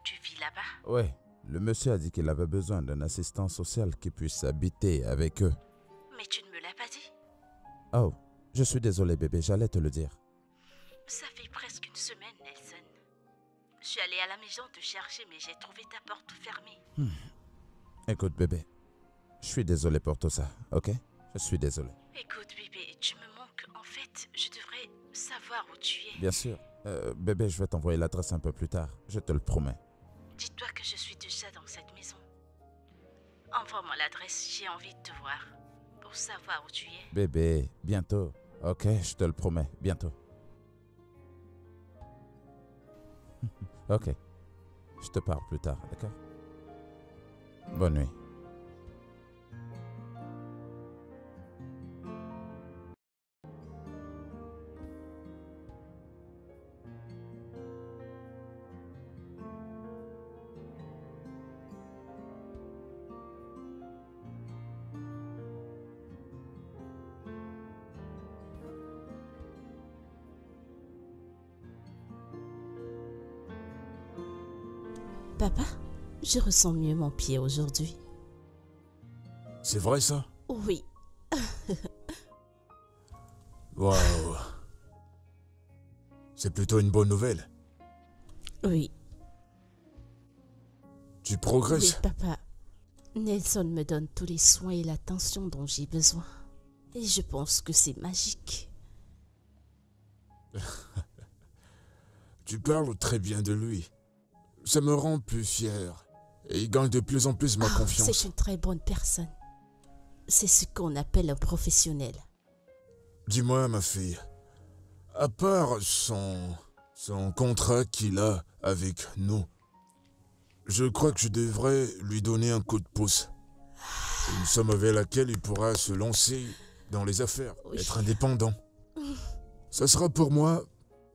[SPEAKER 4] Tu vis là-bas?
[SPEAKER 2] Oui, le monsieur a dit qu'il avait besoin d'un assistant social qui puisse habiter avec eux.
[SPEAKER 4] Mais tu ne me l'as pas dit.
[SPEAKER 2] Oh, je suis désolé bébé, j'allais te le dire.
[SPEAKER 4] Ça fait presque une semaine, Nelson. Je suis allée à la maison te chercher, mais j'ai trouvé ta porte fermée.
[SPEAKER 2] Écoute bébé, je suis désolé pour tout ça, ok? Je suis désolé.
[SPEAKER 4] Écoute, bébé, tu me manques. En fait, je devrais savoir où tu es.
[SPEAKER 2] Bien sûr. Bébé, je vais t'envoyer l'adresse un peu plus tard, je te le promets.
[SPEAKER 4] Dis-toi que je suis déjà dans cette maison. Envoie-moi l'adresse, j'ai envie de te voir. Pour savoir où tu es.
[SPEAKER 2] Bébé, bientôt. Ok, je te le promets, bientôt. Ok. Je te parle plus tard, d'accord? Bonne nuit.
[SPEAKER 4] Papa, je ressens mieux mon pied aujourd'hui.
[SPEAKER 1] C'est vrai ça?
[SPEAKER 4] Oui,
[SPEAKER 1] Waouh. C'est plutôt une bonne nouvelle.
[SPEAKER 4] oui,
[SPEAKER 1] Tu
[SPEAKER 4] oui,
[SPEAKER 1] progresses.
[SPEAKER 4] papa. Nelson me donne tous les soins et l'attention dont j'ai besoin. Et je pense que c'est magique.
[SPEAKER 1] tu parles très bien de lui. Ça me rend plus fier. Et il gagne de plus en plus ma confiance.
[SPEAKER 4] C'est une très bonne personne. C'est ce qu'on appelle un professionnel.
[SPEAKER 1] Dis-moi, ma fille, à part son contrat qu'il a avec nous, je crois que je devrais lui donner un coup de pouce. Une somme avec laquelle il pourra se lancer dans les affaires, être indépendant. Ça sera pour moi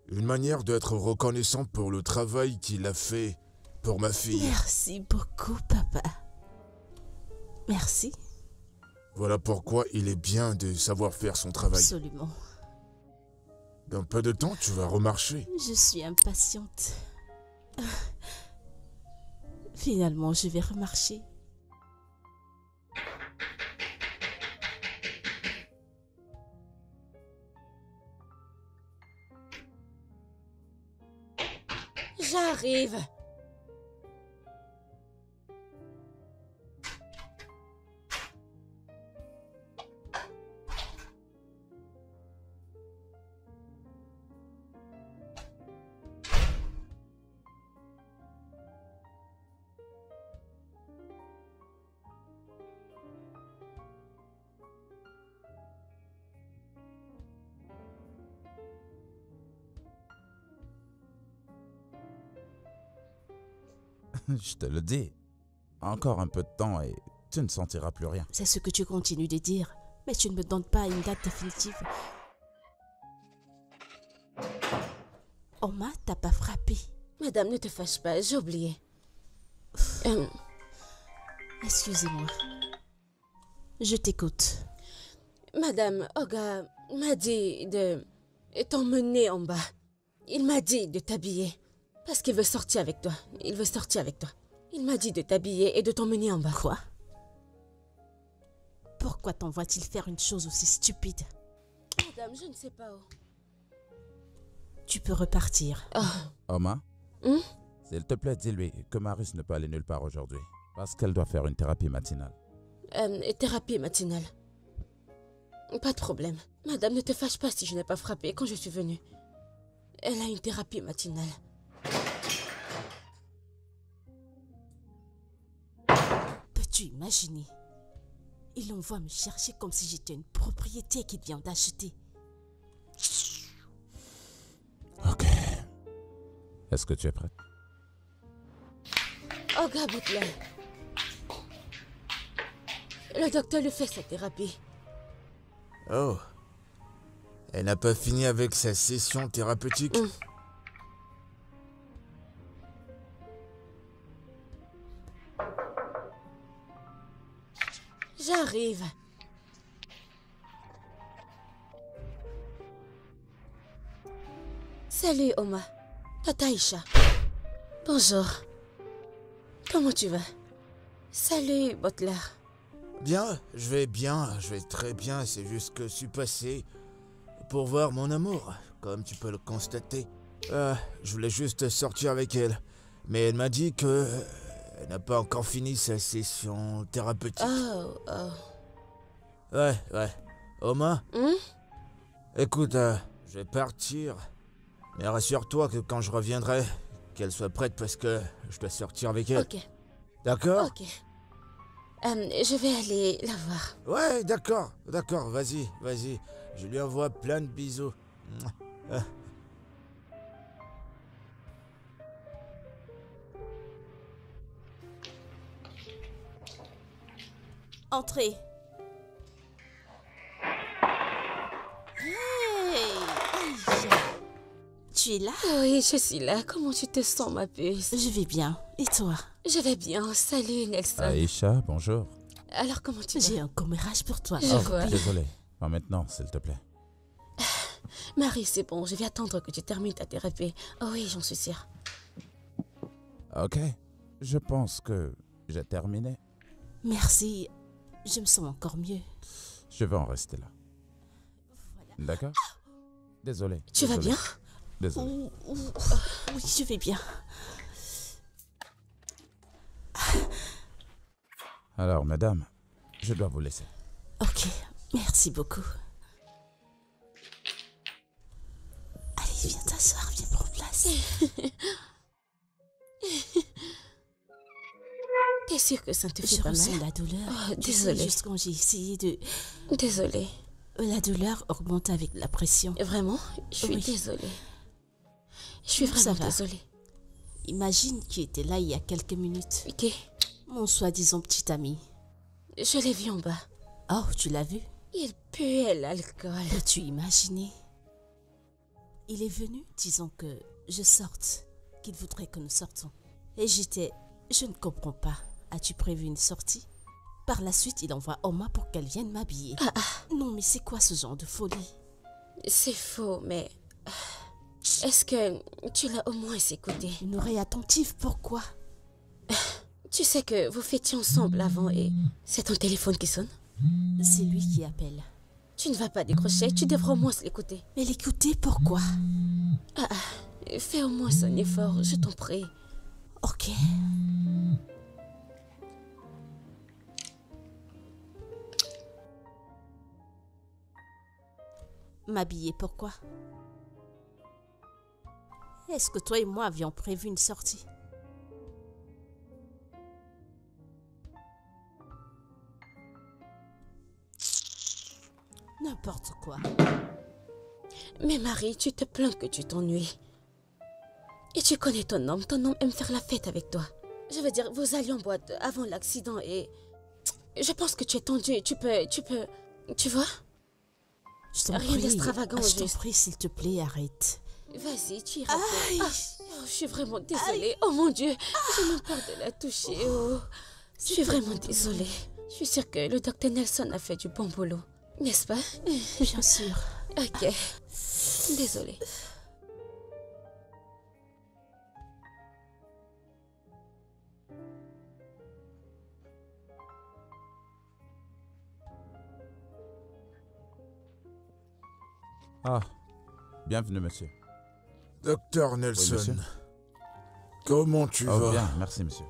[SPEAKER 1] une manière d'être reconnaissant pour le travail qu'il a fait pour ma fille.
[SPEAKER 4] Merci beaucoup, papa. Merci.
[SPEAKER 1] Voilà pourquoi il est bien de savoir faire son travail.
[SPEAKER 4] Absolument.
[SPEAKER 1] Dans peu de temps, tu vas remarcher.
[SPEAKER 4] Je suis impatiente. Finalement, je vais remarcher.
[SPEAKER 3] J'arrive.
[SPEAKER 2] Je te le dis. Encore un peu de temps et tu ne sentiras plus rien.
[SPEAKER 4] C'est ce que tu continues de dire, mais tu ne me donnes pas une date définitive. Oma t'a pas frappé.
[SPEAKER 3] Madame, ne te fâche pas, j'ai oublié.
[SPEAKER 4] Excusez-moi. Je t'écoute.
[SPEAKER 3] Madame, Oga m'a dit de t'emmener en bas. Il m'a dit de t'habiller. Parce qu'il veut sortir avec toi. Il veut sortir avec toi. Il m'a dit de t'habiller et de t'emmener en bas.
[SPEAKER 4] Quoi? Pourquoi t'envoie-t-il faire une chose aussi stupide?
[SPEAKER 3] Madame, je ne sais pas où.
[SPEAKER 4] Tu peux repartir.
[SPEAKER 2] Oma,
[SPEAKER 3] Hum?
[SPEAKER 2] s'il te plaît, dis-lui que Maris ne peut aller nulle part aujourd'hui. Parce qu'elle doit faire une thérapie matinale.
[SPEAKER 3] Thérapie matinale. Pas de problème. Madame, ne te fâche pas si je n'ai pas frappé quand je suis venue. Elle a une thérapie matinale.
[SPEAKER 4] Peux-tu imaginer? Il envoie me chercher comme si j'étais une propriété qu'il vient d'acheter.
[SPEAKER 2] Ok. Est-ce que tu es prête?
[SPEAKER 3] Oga Butler. Le docteur lui fait sa thérapie.
[SPEAKER 5] Oh. Elle n'a pas fini avec sa session thérapeutique.
[SPEAKER 3] J'arrive. Salut Oma. Tata Aïcha. Bonjour. Comment tu vas? Salut Butler.
[SPEAKER 5] Bien, je vais très bien. C'est juste que je suis passé pour voir mon amour, comme tu peux le constater. Je voulais juste sortir avec elle, mais elle m'a dit que elle n'a pas encore fini sa session thérapeutique.
[SPEAKER 3] Oh.
[SPEAKER 5] Ouais. Oma,
[SPEAKER 3] Hum?
[SPEAKER 5] écoute, je vais partir. Mais rassure-toi que quand je reviendrai, qu'elle soit prête parce que je dois sortir avec elle.
[SPEAKER 3] Ok.
[SPEAKER 5] D'accord?
[SPEAKER 3] Ok. Je vais aller la voir.
[SPEAKER 5] Ouais, d'accord, vas-y. Je lui envoie plein de bisous.
[SPEAKER 4] Entrez. Hey, Aïcha. Tu es là?
[SPEAKER 3] Oui, je suis là. Comment tu te sens, ma puce?
[SPEAKER 4] Je vais bien. Et toi?
[SPEAKER 3] Je vais bien. Salut, Nelson.
[SPEAKER 2] Aïcha, bonjour.
[SPEAKER 3] Alors, comment tu vas?
[SPEAKER 4] J'ai un commérage pour toi.
[SPEAKER 3] Je vois.
[SPEAKER 2] Désolé. Pas maintenant, s'il te plaît.
[SPEAKER 3] Marie, c'est bon. Je vais attendre que tu termines ta thérapie. Oh oui, j'en suis sûre.
[SPEAKER 2] Ok. Je pense que j'ai terminé.
[SPEAKER 4] Merci. Je me sens encore mieux.
[SPEAKER 2] Je vais en rester là. D'accord? Désolé.
[SPEAKER 3] Tu vas bien?
[SPEAKER 2] Désolé.
[SPEAKER 4] Oui, je vais bien.
[SPEAKER 2] Alors, madame, je dois vous laisser.
[SPEAKER 4] Ok, merci beaucoup. Allez, viens t'asseoir, viens prendre place.
[SPEAKER 3] T'es sûre que ça ne te fait
[SPEAKER 4] Je
[SPEAKER 3] pas
[SPEAKER 4] ressens
[SPEAKER 3] mal?
[SPEAKER 4] la douleur.
[SPEAKER 3] Oh,
[SPEAKER 4] Tu sais,
[SPEAKER 3] désolée.
[SPEAKER 4] juste quand j'ai essayé de...
[SPEAKER 3] Désolée.
[SPEAKER 4] La douleur augmente avec la pression.
[SPEAKER 3] Vraiment? Je suis
[SPEAKER 4] Oui.
[SPEAKER 3] désolée. Je suis
[SPEAKER 4] Non, ça
[SPEAKER 3] vraiment
[SPEAKER 4] va.
[SPEAKER 3] désolée.
[SPEAKER 4] Imagine qui était là il y a quelques minutes.
[SPEAKER 3] Ok.
[SPEAKER 4] Mon soi-disant petit ami.
[SPEAKER 3] Je l'ai vu en bas.
[SPEAKER 4] Oh, tu l'as vu?
[SPEAKER 3] Il puait l'alcool.
[SPEAKER 4] Peux-tu imaginer? Il est venu disant que je sorte, qu'il voudrait que nous sortons. Et j'étais... Je ne comprends pas. As-tu prévu une sortie? Par la suite, il envoie Oma pour qu'elle vienne m'habiller. Non, mais c'est quoi ce genre de folie?
[SPEAKER 3] C'est faux, mais... Est-ce que tu l'as au moins écouté?
[SPEAKER 4] Une oreille attentive, pourquoi?
[SPEAKER 3] Tu sais que vous fêtiez ensemble avant et c'est ton téléphone qui sonne?
[SPEAKER 4] C'est lui qui appelle.
[SPEAKER 3] Tu ne vas pas décrocher, tu devrais au moins l'écouter.
[SPEAKER 4] Mais l'écouter, pourquoi?
[SPEAKER 3] Fais au moins un effort, je t'en prie.
[SPEAKER 4] Ok. M'habiller, pourquoi? Est-ce que toi et moi avions prévu une sortie? N'importe quoi.
[SPEAKER 3] Mais Marie, tu te plains que tu t'ennuies. Et tu connais ton homme aime faire la fête avec toi. Je veux dire, vous alliez en boîte avant l'accident et... Je pense que tu es tendue, tu peux... Tu vois?
[SPEAKER 4] Je t'en
[SPEAKER 3] Rien
[SPEAKER 4] prie.
[SPEAKER 3] d'extravagant,
[SPEAKER 4] Je t'en
[SPEAKER 3] juste.
[SPEAKER 4] prie, s'il te plaît, arrête.
[SPEAKER 3] Vas-y, tu iras.
[SPEAKER 4] Aïe.
[SPEAKER 3] Je suis vraiment désolée. Oh mon Dieu, j'ai même peur de la toucher. Oh. Je suis vraiment désolée. Je suis sûre que le docteur Nelson a fait du bon boulot. N'est-ce pas?
[SPEAKER 4] Bien sûr.
[SPEAKER 3] Ok. Désolée.
[SPEAKER 2] Ah, bienvenue, monsieur.
[SPEAKER 1] Docteur
[SPEAKER 2] monsieur.
[SPEAKER 1] Nelson, comment tu
[SPEAKER 2] Oh,
[SPEAKER 1] vas?
[SPEAKER 2] bien, merci, monsieur.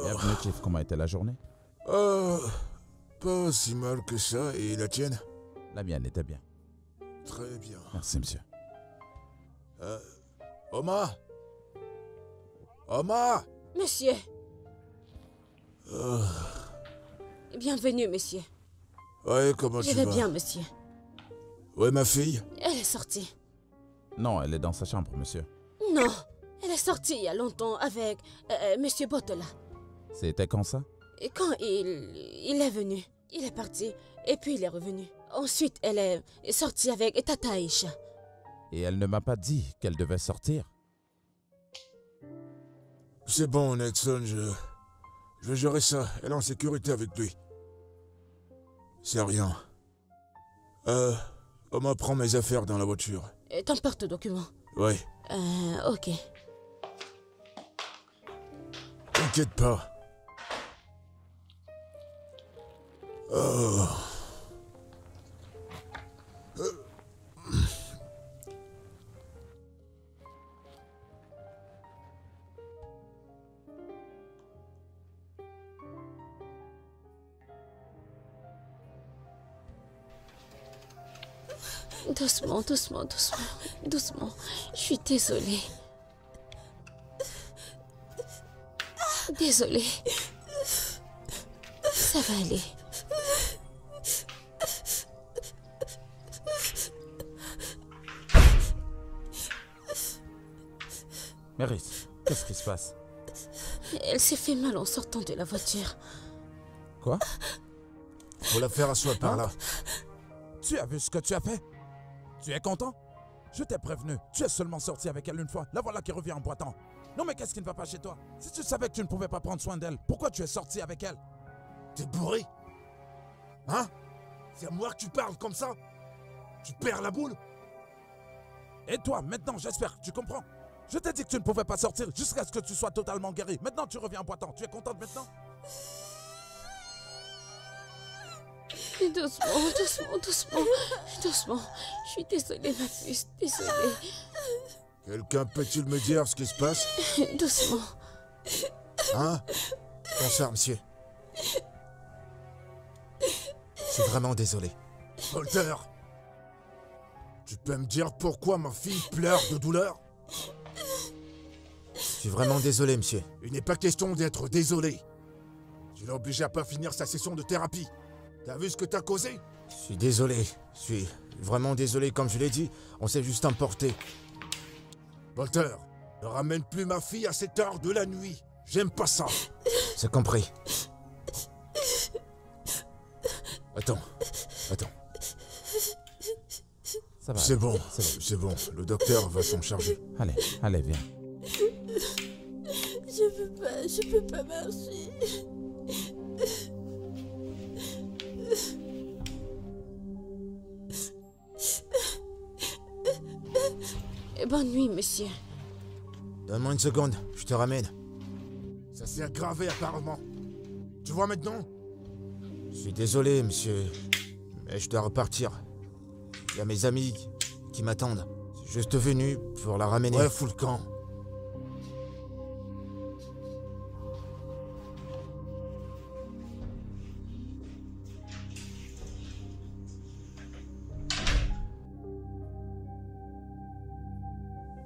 [SPEAKER 2] Bienvenue, Chief. Comment était la journée?
[SPEAKER 1] Pas si mal que ça. Et la tienne?
[SPEAKER 2] La mienne était bien.
[SPEAKER 1] Très bien.
[SPEAKER 2] Merci, monsieur.
[SPEAKER 1] Oma? Oma?
[SPEAKER 3] Monsieur. Bienvenue, monsieur.
[SPEAKER 1] Ouais, comment
[SPEAKER 3] Je
[SPEAKER 1] tu
[SPEAKER 3] vais
[SPEAKER 1] vas?
[SPEAKER 3] bien, monsieur.
[SPEAKER 1] Ouais, ma fille?
[SPEAKER 3] Elle est sortie.
[SPEAKER 2] Non, elle est dans sa chambre, monsieur.
[SPEAKER 3] Non, elle est sortie il y a longtemps avec monsieur Botola.
[SPEAKER 2] C'était quand ça?
[SPEAKER 3] Et quand il est venu, il est parti et puis il est revenu. Ensuite, elle est sortie avec Tata Aïcha.
[SPEAKER 2] Et elle ne m'a pas dit qu'elle devait sortir.
[SPEAKER 1] C'est bon, Nelson, je vais gérer ça. Elle est en sécurité avec lui. C'est rien. Oma prend mes affaires dans la voiture.
[SPEAKER 3] Ton porte-document.
[SPEAKER 1] Ouais,
[SPEAKER 3] Ok.
[SPEAKER 1] t'inquiète pas. Oh.
[SPEAKER 3] Doucement, doucement, doucement, doucement. Je suis désolée. Désolée. Ça va aller.
[SPEAKER 2] Mérith, qu'est-ce qui se passe?
[SPEAKER 3] Elle s'est fait mal en sortant de la voiture.
[SPEAKER 2] Quoi?
[SPEAKER 1] Faut la faire asseoir par là.
[SPEAKER 2] Tu as vu ce que tu as fait? Tu es content? Je t'ai prévenu, tu es seulement sorti avec elle une fois. La voilà qui revient en boitant. Non mais qu'est-ce qui ne va pas chez toi? Si tu savais que tu ne pouvais pas prendre soin d'elle, pourquoi tu es sorti avec elle?
[SPEAKER 1] T'es bourré? Hein? C'est à moi que tu parles comme ça? Tu perds la boule?
[SPEAKER 2] Et toi, maintenant, j'espère que tu comprends. Je t'ai dit que tu ne pouvais pas sortir jusqu'à ce que tu sois totalement guéri. Maintenant, tu reviens en boitant. Tu es contente maintenant?
[SPEAKER 3] Doucement, doucement, doucement. Doucement. Je suis désolée, ma puce. Désolée.
[SPEAKER 1] Quelqu'un peut-il me dire ce qui se passe?
[SPEAKER 3] Doucement.
[SPEAKER 1] Hein? Bonsoir, monsieur. Je suis vraiment désolé. Holter! Tu peux me dire pourquoi ma fille pleure de douleur?
[SPEAKER 5] Je suis vraiment désolé, monsieur.
[SPEAKER 1] Il n'est pas question d'être désolé. Tu l'as obligé à pas finir sa session de thérapie. T'as vu ce que t'as causé?
[SPEAKER 5] Je suis désolé. Je suis vraiment désolé, comme je l'ai dit. On s'est juste importé.
[SPEAKER 1] Walter, ne ramène plus ma fille à cette heure de la nuit. J'aime pas ça.
[SPEAKER 5] C'est compris. Attends.
[SPEAKER 2] Ça va.
[SPEAKER 1] C'est bon,
[SPEAKER 2] C'est bon.
[SPEAKER 1] c'est bon. Le docteur va s'en charger.
[SPEAKER 2] Allez, viens.
[SPEAKER 4] Je peux pas marcher.
[SPEAKER 3] Bonne nuit, monsieur.
[SPEAKER 5] Donne-moi une seconde, je te ramène.
[SPEAKER 1] Ça s'est aggravé apparemment. Tu vois maintenant?
[SPEAKER 5] Je suis désolé, monsieur. Mais je dois repartir. Il y a mes amis qui m'attendent. Je suis juste venu pour la ramener.
[SPEAKER 1] Ouais, fous le camp.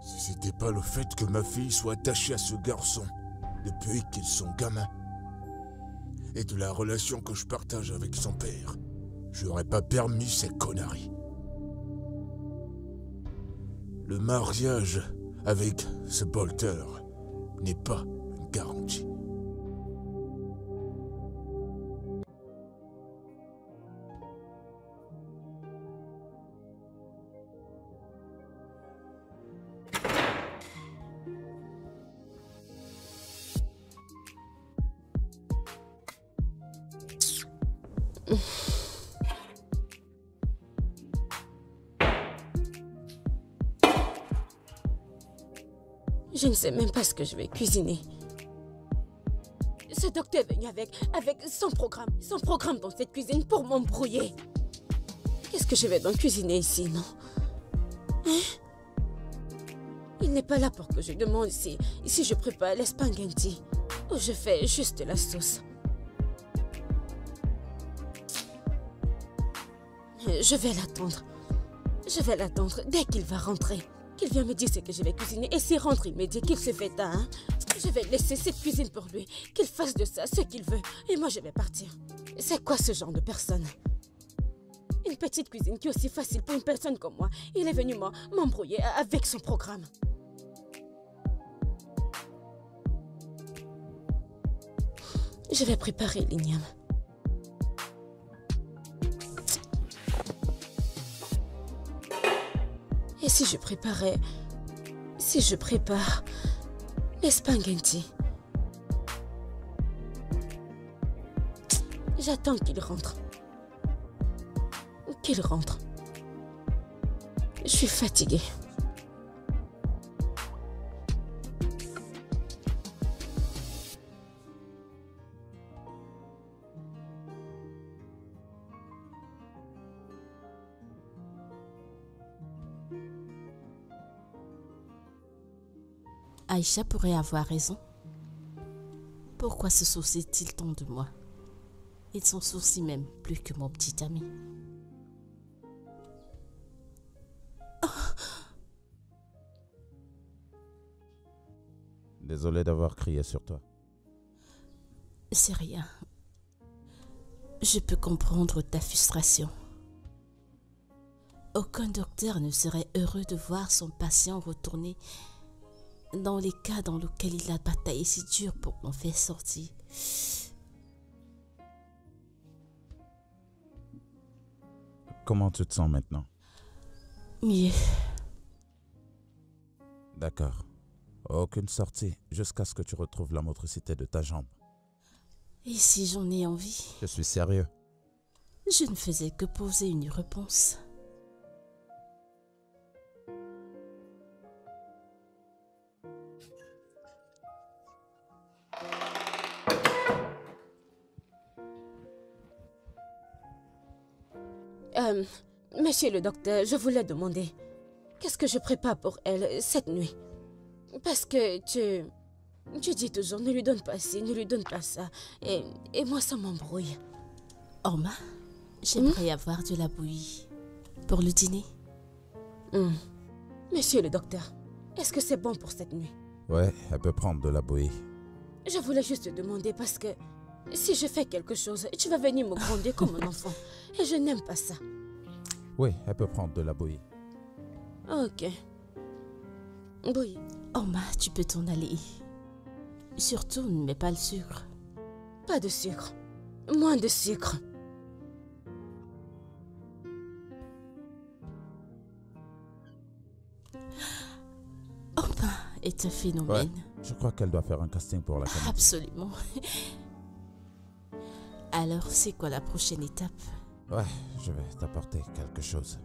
[SPEAKER 1] Si c'était pas le fait que ma fille soit attachée à ce garçon depuis qu'ils sont gamins, et de la relation que je partage avec son père, je n'aurais pas permis ces conneries. Le mariage avec ce Bolter n'est pas une garantie.
[SPEAKER 3] Je ne sais même pas ce que je vais cuisiner. Ce docteur est venu avec son programme dans cette cuisine pour m'embrouiller. Qu'est-ce que je vais donc cuisiner ici, non? Hein? Il n'est pas là pour que je demande si je prépare les spaghettis ou je fais juste la sauce. Je vais l'attendre. Je vais l'attendre dès qu'il va rentrer. Qu'il vient me dire ce que je vais cuisiner. Et s'il rentre, il me dit qu'il se fait tard. Hein? Je vais laisser cette cuisine pour lui. Qu'il fasse de ça ce qu'il veut. Et moi, je vais partir. C'est quoi ce genre de personne? Une petite cuisine qui est aussi facile pour une personne comme moi. Il est venu m'embrouiller avec son programme. Je vais préparer l'igname. Et si je prépare les spaghettis. J'attends qu'il rentre. Je suis fatiguée.
[SPEAKER 4] Aïcha pourrait avoir raison. Pourquoi se soucie-t-il tant de moi? Il s'en soucie même plus que mon petit ami.
[SPEAKER 2] Désolé d'avoir crié sur toi.
[SPEAKER 4] C'est rien. Je peux comprendre ta frustration. Aucun docteur ne serait heureux de voir son patient retourner dans les cas dans lesquels il a bataillé si dur pour m'en faire sortir.
[SPEAKER 2] Comment tu te sens maintenant?
[SPEAKER 4] Mieux.
[SPEAKER 2] D'accord. Aucune sortie jusqu'à ce que tu retrouves la motricité de ta jambe.
[SPEAKER 4] Et si j'en ai envie?
[SPEAKER 2] Je suis sérieux.
[SPEAKER 4] Je ne faisais que poser une réponse.
[SPEAKER 3] Monsieur le docteur, je voulais demander, qu'est-ce que je prépare pour elle cette nuit? Parce que tu dis toujours, ne lui donne pas ci, ne lui donne pas ça. Et moi, ça m'embrouille.
[SPEAKER 4] Orma, j'aimerais avoir de la bouillie pour le dîner.
[SPEAKER 3] Monsieur le docteur, est-ce que c'est bon pour cette nuit?
[SPEAKER 2] Ouais, elle peut prendre de la bouillie.
[SPEAKER 3] Je voulais juste te demander parce que si je fais quelque chose, tu vas venir me gronder comme un enfant. Et je n'aime pas ça.
[SPEAKER 2] Oui, elle peut prendre de la bouillie.
[SPEAKER 3] Ok. Oui.
[SPEAKER 4] Omar, tu peux t'en aller. Surtout, ne mets pas le sucre.
[SPEAKER 3] Pas de sucre. Moins de sucre.
[SPEAKER 4] Omar est un phénomène.
[SPEAKER 2] Je crois qu'elle doit faire un casting pour la comédie.
[SPEAKER 4] Absolument. Alors, c'est quoi la prochaine étape?
[SPEAKER 2] Ouais, je vais t'apporter quelque chose.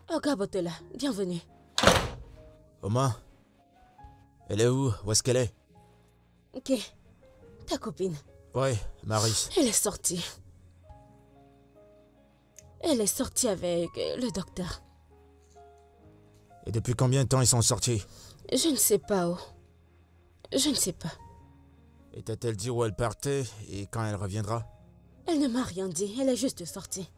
[SPEAKER 3] Oh, Gabotela, bienvenue.
[SPEAKER 5] Oma? Elle est où? Où est-ce qu'elle est?
[SPEAKER 3] Ok. Ta copine.
[SPEAKER 5] Ouais, Marie.
[SPEAKER 3] Elle est sortie. Elle est sortie avec le docteur.
[SPEAKER 5] Et depuis combien de temps ils sont sortis?
[SPEAKER 3] Je ne sais pas où. Je ne sais pas.
[SPEAKER 5] Et t'a-t-elle dit où elle partait et quand elle reviendra?
[SPEAKER 3] Elle ne m'a rien dit. Elle est juste sortie.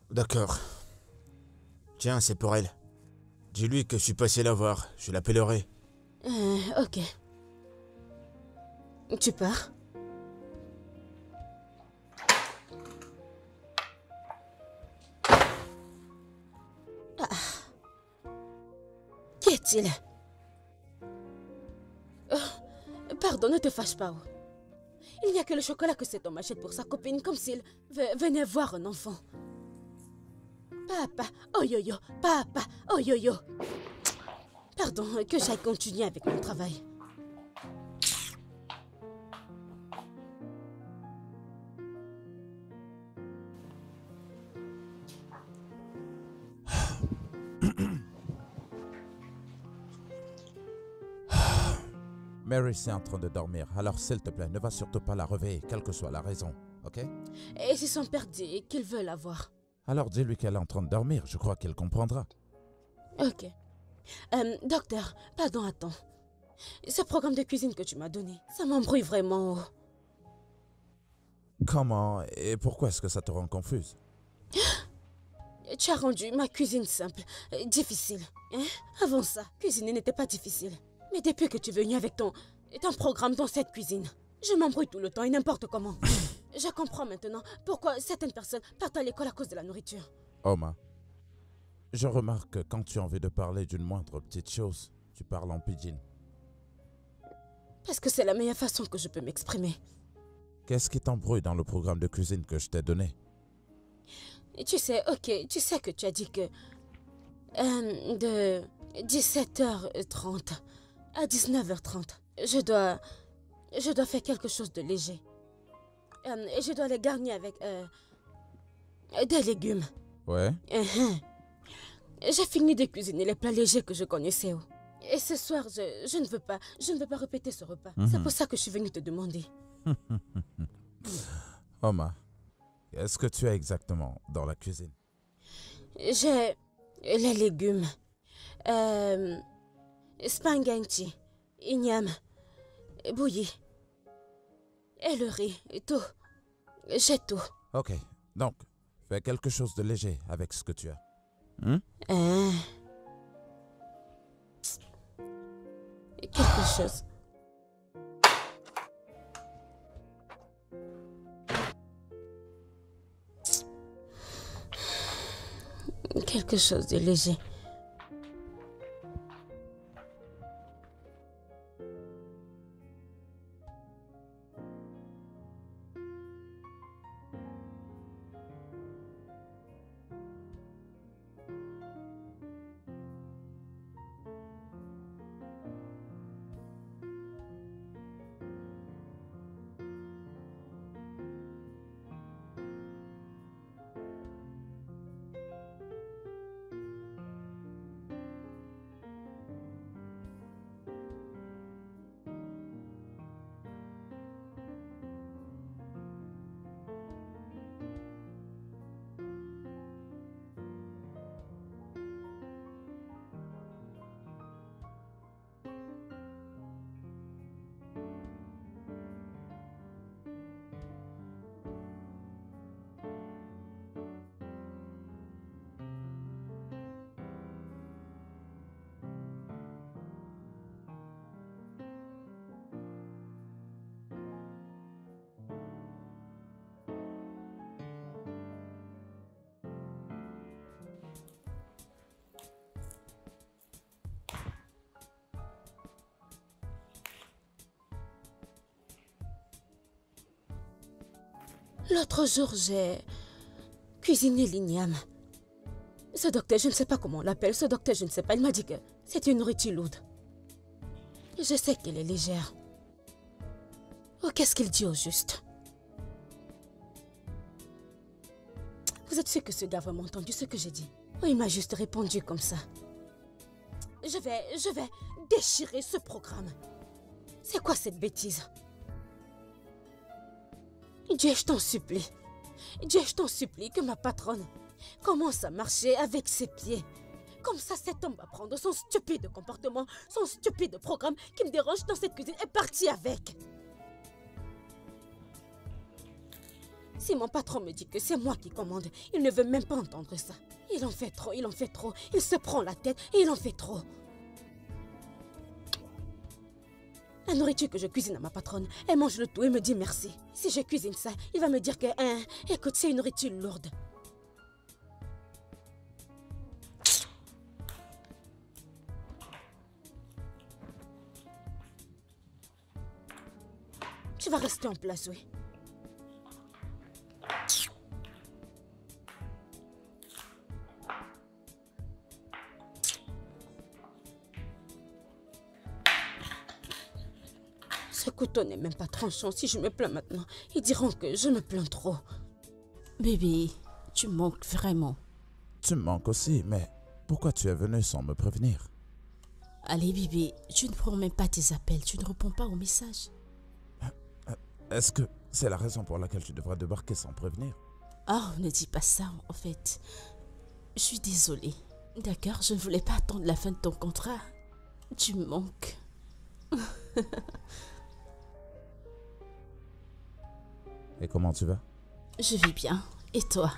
[SPEAKER 5] D'accord. Tiens, c'est pour elle. Dis-lui que je suis passé la voir. Je l'appellerai.
[SPEAKER 3] Ok. Tu pars? Qu'y a-t-il? Pardon, ne te fâche pas. Il n'y a que le chocolat que cet homme achète pour sa copine, comme s'il venait voir un enfant. Papa, oh yo-yo, papa, oh yo-yo. Pardon, que j'aille continuer avec mon travail.
[SPEAKER 2] Mary est en train de dormir, alors s'il te plaît, ne va surtout pas la réveiller, quelle que soit la raison, ok?
[SPEAKER 3] Et si son père dit qu'il veut la voir?
[SPEAKER 2] Alors dis-lui qu'elle est en train de dormir, je crois qu'elle comprendra.
[SPEAKER 3] Ok. Docteur, pardon, attends. Ce programme de cuisine que tu m'as donné, ça m'embrouille vraiment.
[SPEAKER 2] Comment et pourquoi est-ce que ça te rend confuse?
[SPEAKER 3] Tu as rendu ma cuisine simple, difficile. Hein? Avant ça, cuisiner n'était pas difficile. Mais depuis que tu es venu avec ton programme dans cette cuisine, je m'embrouille tout le temps et n'importe comment. Je comprends maintenant pourquoi certaines personnes partent à l'école à cause de la nourriture.
[SPEAKER 2] Oma, je remarque que quand tu as envie de parler d'une moindre petite chose, tu parles en pidgin.
[SPEAKER 3] Parce que c'est la meilleure façon que je peux m'exprimer.
[SPEAKER 2] Qu'est-ce qui t'embrouille dans le programme de cuisine que je t'ai donné?
[SPEAKER 3] Tu sais, ok, tu sais que tu as dit que de 17h30 à 19h30, je dois faire quelque chose de léger. Et je dois les garnir avec des légumes.
[SPEAKER 2] Ouais.
[SPEAKER 3] J'ai fini de cuisiner les plats légers que je connaissais. Et ce soir, je ne veux pas répéter ce repas. C'est pour ça que je suis venue te demander.
[SPEAKER 2] Oma, qu'est-ce que tu as exactement dans la cuisine?
[SPEAKER 3] J'ai les légumes, spaghetti, igname, bouilli, et le riz, et tout. J'ai tout.
[SPEAKER 2] Ok, donc, fais quelque chose de léger avec ce que tu as.
[SPEAKER 3] Quelque chose. Quelque chose de léger. L'autre jour, j'ai cuisiné l'igname. Ce docteur, je ne sais pas comment on l'appelle, ce docteur, je ne sais pas, il m'a dit que c'est une nourriture lourde. Je sais qu'elle est légère. Oh, qu'est-ce qu'il dit au juste? Vous êtes sûr que ce gars a vraiment entendu ce que j'ai dit? Oh, il m'a juste répondu comme ça. Je vais déchirer ce programme. C'est quoi cette bêtise? Dieu, je t'en supplie. Dieu, je t'en supplie que ma patronne commence à marcher avec ses pieds. Comme ça, cet homme va prendre son stupide comportement, son stupide programme qui me dérange dans cette cuisine et partir avec. Si mon patron me dit que c'est moi qui commande, il ne veut même pas entendre ça. Il en fait trop, il en fait trop. Il se prend la tête et il en fait trop. La nourriture que je cuisine à ma patronne, elle mange le tout et me dit merci. Si je cuisine ça, il va me dire que, écoute, c'est une nourriture lourde. Tu vas rester en place, oui. Ce couteau n'est même pas tranchant. Si je me plains maintenant, ils diront que je me plains trop.
[SPEAKER 4] Bébé, tu manques vraiment.
[SPEAKER 2] Tu me manques aussi, mais pourquoi tu es venu sans me prévenir?
[SPEAKER 4] Allez, bébé, tu ne prends même pas tes appels, tu ne réponds pas aux messages.
[SPEAKER 2] Est-ce que c'est la raison pour laquelle tu devrais débarquer sans prévenir?
[SPEAKER 4] Oh, ne dis pas ça, en fait. Je suis désolée. D'accord, je ne voulais pas attendre la fin de ton contrat. Tu me manques.
[SPEAKER 2] Et comment tu vas?
[SPEAKER 4] Je vais bien. Et toi?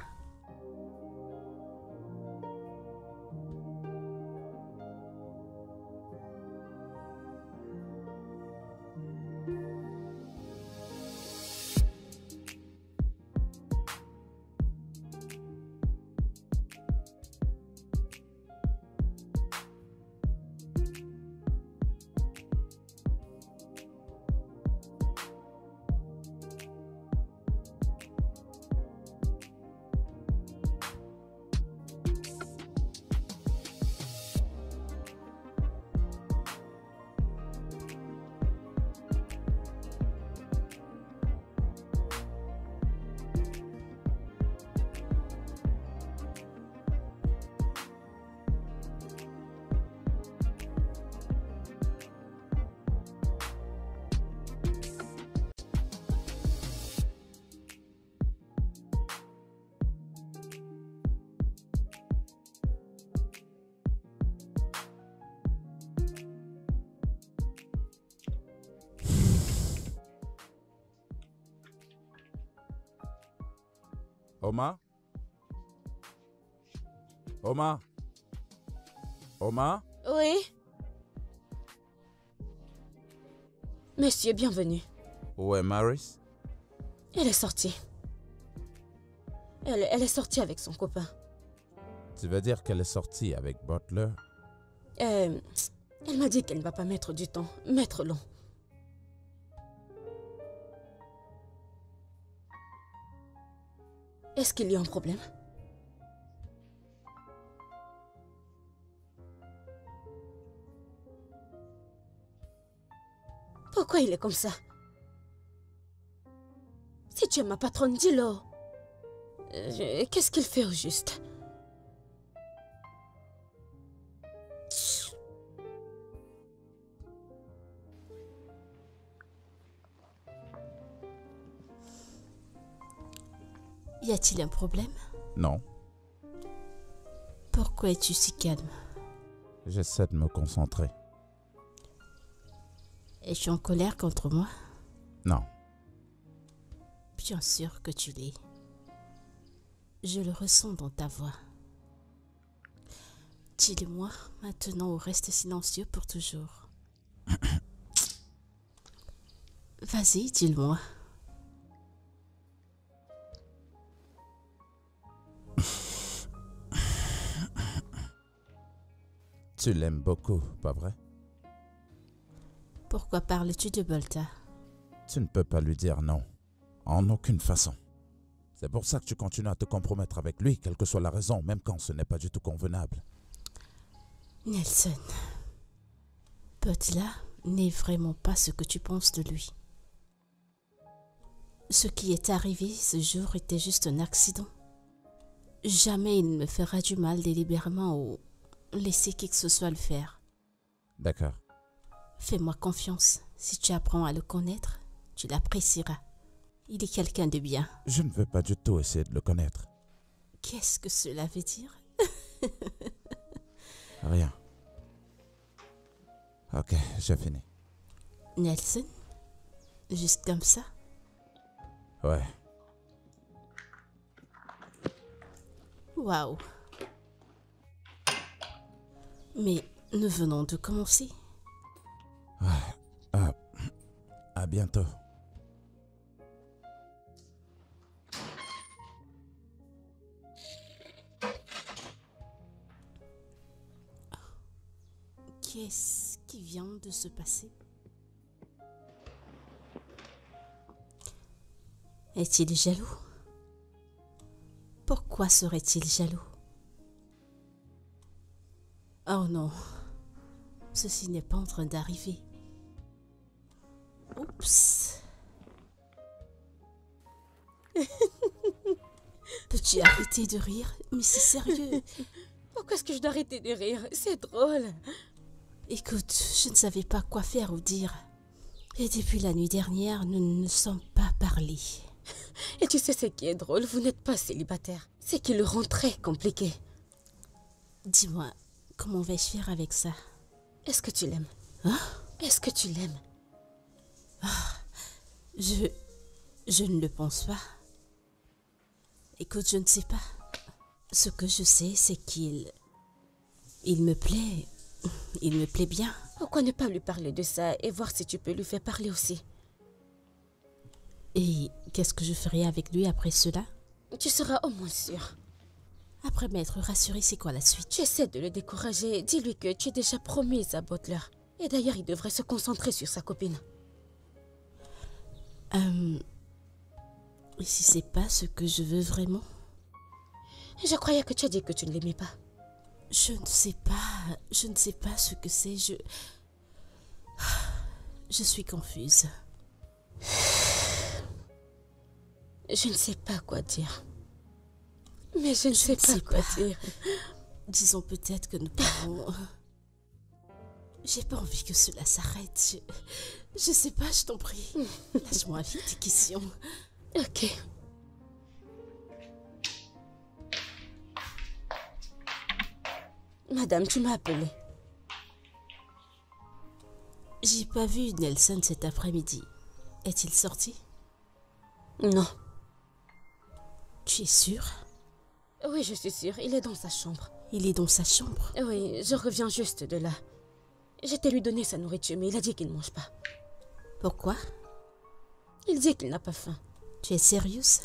[SPEAKER 2] Oma? Oma? Oma?
[SPEAKER 3] Oui. Monsieur, bienvenue.
[SPEAKER 2] Où est Maris?
[SPEAKER 3] Elle est sortie. Elle est sortie avec son copain.
[SPEAKER 2] Tu veux dire qu'elle est sortie avec Butler?
[SPEAKER 3] Elle m'a dit qu'elle ne va pas mettre du temps, mettre long. Est-ce qu'il y a un problème? Pourquoi il est comme ça? Si tu es ma patronne, dis-le. Qu'est-ce qu'il fait au juste?
[SPEAKER 4] Y a-t-il un problème?
[SPEAKER 2] Non.
[SPEAKER 4] Pourquoi es-tu si calme?
[SPEAKER 2] J'essaie de me concentrer.
[SPEAKER 4] Es-tu en colère contre moi?
[SPEAKER 2] Non.
[SPEAKER 4] Bien sûr que tu l'es. Je le ressens dans ta voix. Dis-le-moi maintenant ou reste silencieux pour toujours. Vas-y, dis-le-moi.
[SPEAKER 2] Tu l'aimes beaucoup, pas vrai?
[SPEAKER 4] Pourquoi parles-tu de Bolta?
[SPEAKER 2] Tu ne peux pas lui dire non. En aucune façon. C'est pour ça que tu continues à te compromettre avec lui, quelle que soit la raison, même quand ce n'est pas du tout convenable.
[SPEAKER 4] Nelson, Butler n'est vraiment pas ce que tu penses de lui. Ce qui est arrivé ce jour était juste un accident. Jamais il ne me fera du mal délibérément ou laisser qui que ce soit le faire.
[SPEAKER 2] D'accord.
[SPEAKER 4] Fais-moi confiance. Si tu apprends à le connaître, tu l'apprécieras. Il est quelqu'un de bien.
[SPEAKER 2] Je ne veux pas du tout essayer de le connaître.
[SPEAKER 4] Qu'est-ce que cela veut dire?
[SPEAKER 2] Rien. Ok, j'ai fini.
[SPEAKER 4] Nelson? Juste comme ça?
[SPEAKER 2] Ouais.
[SPEAKER 4] Waouh. Mais nous venons de commencer.
[SPEAKER 2] À bientôt.
[SPEAKER 4] Qu'est-ce qui vient de se passer? Est-il jaloux? Pourquoi serait-il jaloux? Oh non, ceci n'est pas en train d'arriver. Oups. Peux-tu arrêter de rire? Mais c'est sérieux.
[SPEAKER 3] Pourquoi est-ce que je dois arrêter de rire? C'est drôle.
[SPEAKER 4] Écoute, je ne savais pas quoi faire ou dire. Et depuis la nuit dernière, nous ne nous sommes pas parlé.
[SPEAKER 3] Et tu sais ce qui est drôle? Vous n'êtes pas célibataire. C'est qui le rend très compliqué.
[SPEAKER 4] Dis-moi, comment vais-je faire avec ça?
[SPEAKER 3] Est-ce que tu l'aimes?
[SPEAKER 4] Hein?
[SPEAKER 3] Est-ce que tu l'aimes?
[SPEAKER 4] Je ne le pense pas. Écoute, je ne sais pas. Ce que je sais, c'est il me plaît. Il me plaît bien.
[SPEAKER 3] Pourquoi ne pas lui parler de ça et voir si tu peux lui faire parler aussi?
[SPEAKER 4] Et qu'est-ce que je ferai avec lui après cela?
[SPEAKER 3] Tu seras au moins sûr.
[SPEAKER 4] Après m'être rassurée, c'est quoi la suite?
[SPEAKER 3] Tu essaies de le décourager. Dis-lui que tu es déjà promise à Butler. Et d'ailleurs, il devrait se concentrer sur sa copine.
[SPEAKER 4] Et si c'est pas ce que je veux vraiment?
[SPEAKER 3] Je croyais que tu as dit que tu ne l'aimais pas.
[SPEAKER 4] Je ne sais pas ce que c'est, je suis confuse.
[SPEAKER 3] Je ne sais pas quoi dire. Mais je ne sais pas quoi dire.
[SPEAKER 4] Disons peut-être que nous pouvons... J'ai pas envie que cela s'arrête. Je sais pas, je t'en prie. Lâche-moi vite tes questions.
[SPEAKER 3] Ok. Madame, tu m'as appelé.
[SPEAKER 4] J'ai pas vu Nelson cet après-midi. Est-il sorti?
[SPEAKER 3] Non.
[SPEAKER 4] Tu es sûre?
[SPEAKER 3] Oui, je suis sûre. Il est dans sa chambre.
[SPEAKER 4] Il est dans sa chambre?
[SPEAKER 3] Oui, je reviens juste de là. J'étais lui donner sa nourriture, mais il a dit qu'il ne mange pas.
[SPEAKER 4] Pourquoi?
[SPEAKER 3] Il dit qu'il n'a pas faim.
[SPEAKER 4] Tu es sérieuse?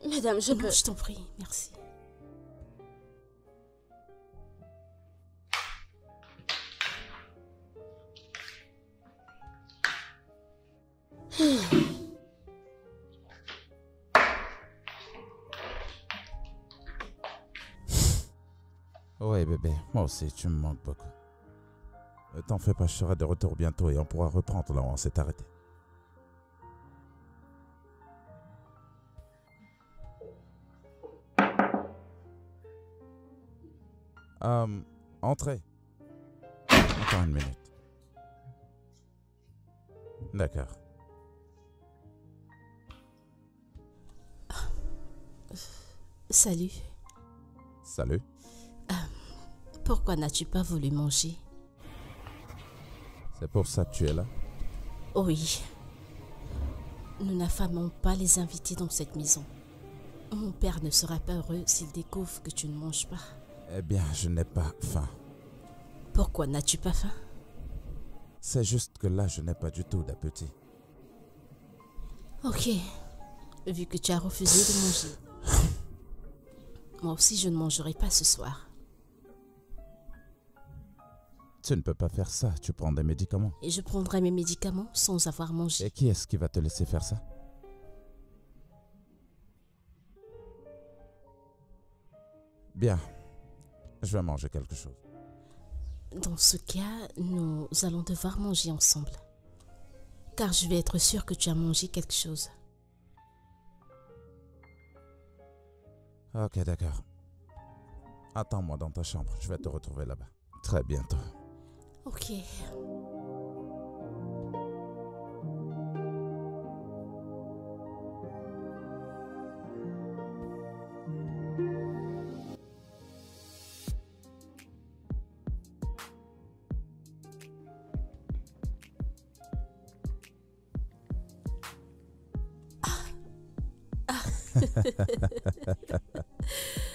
[SPEAKER 3] Madame, je
[SPEAKER 4] Non,
[SPEAKER 3] peux...
[SPEAKER 4] je t'en prie, merci.
[SPEAKER 2] Oui, bébé, moi aussi, tu me manques beaucoup. Ne t'en fais pas, je serai de retour bientôt et on pourra reprendre là où on s'est arrêté. Entrez. Attends une minute. D'accord.
[SPEAKER 4] Salut.
[SPEAKER 2] Salut.
[SPEAKER 4] Pourquoi n'as-tu pas voulu manger?
[SPEAKER 2] C'est pour ça que tu es là?
[SPEAKER 4] Oui. Nous n'affamons pas les invités dans cette maison. Mon père ne sera pas heureux s'il découvre que tu ne manges pas.
[SPEAKER 2] Eh bien, je n'ai pas faim.
[SPEAKER 4] Pourquoi n'as-tu pas faim?
[SPEAKER 2] C'est juste que là, je n'ai pas du tout d'appétit.
[SPEAKER 4] Ok. Vu que tu as refusé de manger. Moi aussi, je ne mangerai pas ce soir.
[SPEAKER 2] Tu ne peux pas faire ça, tu prends des médicaments.
[SPEAKER 4] Et je prendrai mes médicaments sans avoir mangé.
[SPEAKER 2] Et qui est-ce qui va te laisser faire ça? Bien, je vais manger quelque chose.
[SPEAKER 4] Dans ce cas, nous allons devoir manger ensemble. Car je vais être sûre que tu as mangé quelque chose.
[SPEAKER 2] Ok, d'accord. Attends-moi dans ta chambre, je vais te retrouver là-bas. Très bientôt.
[SPEAKER 4] Ok.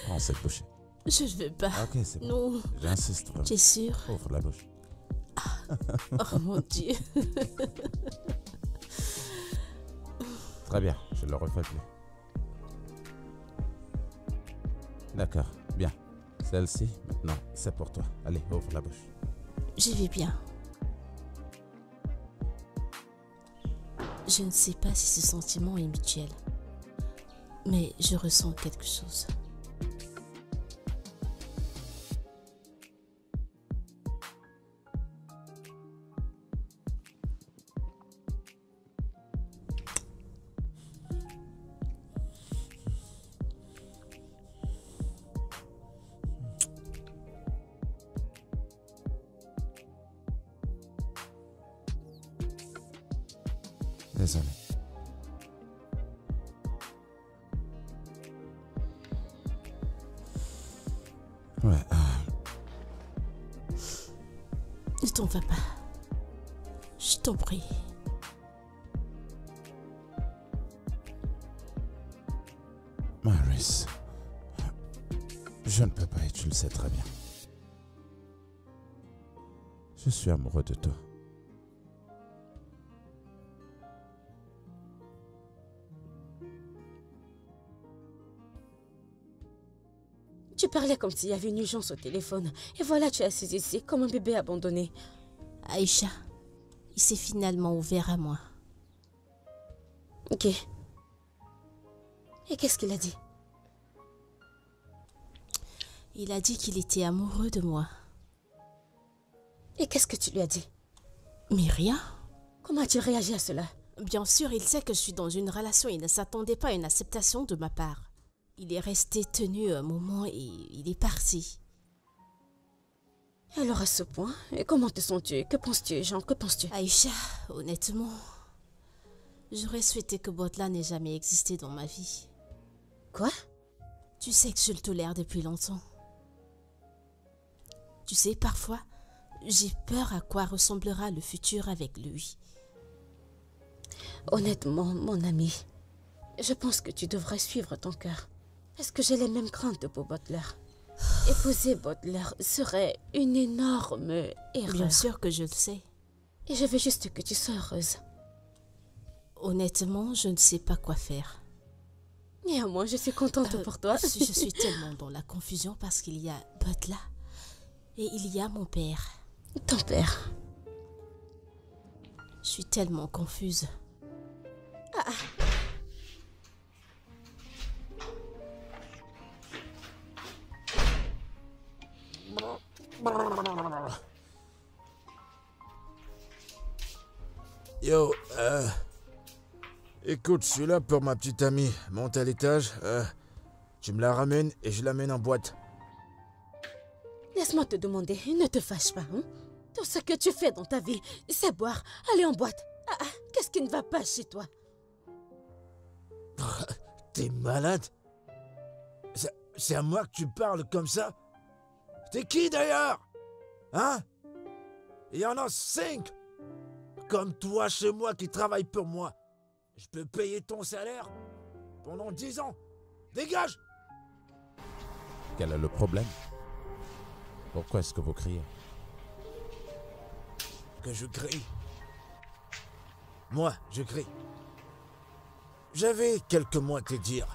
[SPEAKER 2] Prends cette bouchée.
[SPEAKER 4] Je ne veux pas.
[SPEAKER 2] Ok, c'est bon.
[SPEAKER 4] Non.
[SPEAKER 2] J'insiste vraiment.
[SPEAKER 4] Tu es sûr?
[SPEAKER 2] Ouvre la bouche.
[SPEAKER 4] Oh mon Dieu.
[SPEAKER 2] Très bien, je le refais plus. D'accord, bien. Celle-ci, maintenant, c'est pour toi. Allez, ouvre la bouche.
[SPEAKER 4] Je vais bien. Je ne sais pas si ce sentiment est mutuel, mais je ressens quelque chose.
[SPEAKER 2] Désolé. Ouais,
[SPEAKER 4] Ne t'en va pas. Je t'en prie.
[SPEAKER 2] Maris, je ne peux pas et tu le sais très bien. Je suis amoureux de toi.
[SPEAKER 3] Tu parlais comme s'il y avait une urgence au téléphone. Et voilà, tu es assis ici comme un bébé abandonné.
[SPEAKER 4] Aïcha, il s'est finalement ouvert à moi.
[SPEAKER 3] Ok. Et qu'est-ce qu'il a dit?
[SPEAKER 4] Il a dit qu'il était amoureux de moi.
[SPEAKER 3] Et qu'est-ce que tu lui as dit?
[SPEAKER 4] Mais rien.
[SPEAKER 3] Comment as-tu réagi à cela?
[SPEAKER 4] Bien sûr, il sait que je suis dans une relation. Il ne s'attendait pas à une acceptation de ma part. Il est resté tenu un moment et il est parti.
[SPEAKER 3] Alors à ce point, et comment te sens-tu? Que penses-tu, Jean? Que penses-tu?
[SPEAKER 4] Aïcha, honnêtement, j'aurais souhaité que Botla n'ait jamais existé dans ma vie.
[SPEAKER 3] Quoi?
[SPEAKER 4] Tu sais que je le tolère depuis longtemps. Tu sais, parfois, j'ai peur à quoi ressemblera le futur avec lui.
[SPEAKER 3] Honnêtement, mon ami, je pense que tu devrais suivre ton cœur. Parce que j'ai les mêmes craintes pour Butler. Épouser Butler serait une énorme erreur.
[SPEAKER 4] Bien sûr que je le sais.
[SPEAKER 3] Et je veux juste que tu sois heureuse.
[SPEAKER 4] Honnêtement, je ne sais pas quoi faire.
[SPEAKER 3] Néanmoins, je suis contente pour toi.
[SPEAKER 4] Je suis tellement dans la confusion parce qu'il y a Butler et il y a mon père.
[SPEAKER 3] Ton père.
[SPEAKER 4] Je suis tellement confuse.
[SPEAKER 3] Ah.
[SPEAKER 5] Yo, écoute, je suis là pour ma petite amie. Monte à l'étage, tu me la ramènes et je l'amène en boîte.
[SPEAKER 3] Laisse-moi te demander, ne te fâche pas, hein? Tout ce que tu fais dans ta vie, c'est boire, aller en boîte. Qu'est-ce qui ne va pas chez toi?
[SPEAKER 5] T'es malade? C'est à moi que tu parles comme ça? T'es qui d'ailleurs? Hein? Il y en a 5 comme toi chez moi qui travaillent pour moi. Je peux payer ton salaire pendant 10 ans. Dégage!
[SPEAKER 2] Quel est le problème? Pourquoi est-ce que vous criez?
[SPEAKER 5] Que je crie? Moi, je crie. J'avais quelques mots à te dire.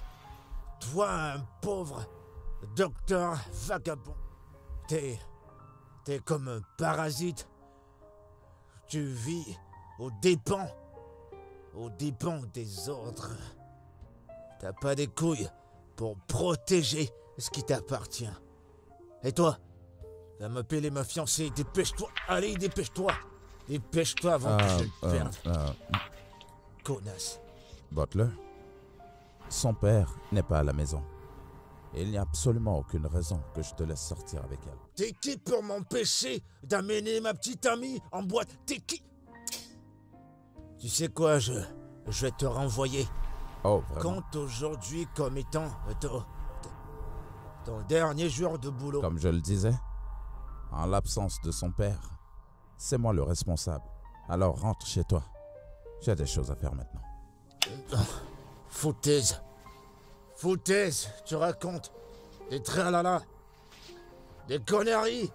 [SPEAKER 5] Toi, un pauvre docteur vagabond. T'es comme un parasite. Tu vis aux dépens des autres. T'as pas des couilles pour protéger ce qui t'appartient. Et toi, va m'appeler ma fiancée, dépêche-toi. Allez, dépêche-toi. Dépêche-toi avant que je te perde. Connasse.
[SPEAKER 2] Butler, son père n'est pas à la maison. Et il n'y a absolument aucune raison que je te laisse sortir avec elle.
[SPEAKER 5] T'es qui pour m'empêcher d'amener ma petite amie en boîte? T'es qui? Tu sais quoi, je vais te renvoyer.
[SPEAKER 2] Oh, vraiment?
[SPEAKER 5] Compte aujourd'hui comme étant ton dernier jour de boulot.
[SPEAKER 2] Comme je le disais, en l'absence de son père, c'est moi le responsable. Alors rentre chez toi. J'ai des choses à faire maintenant.
[SPEAKER 5] Foutaise. Foutaise, tu racontes. Des tralala. Des conneries.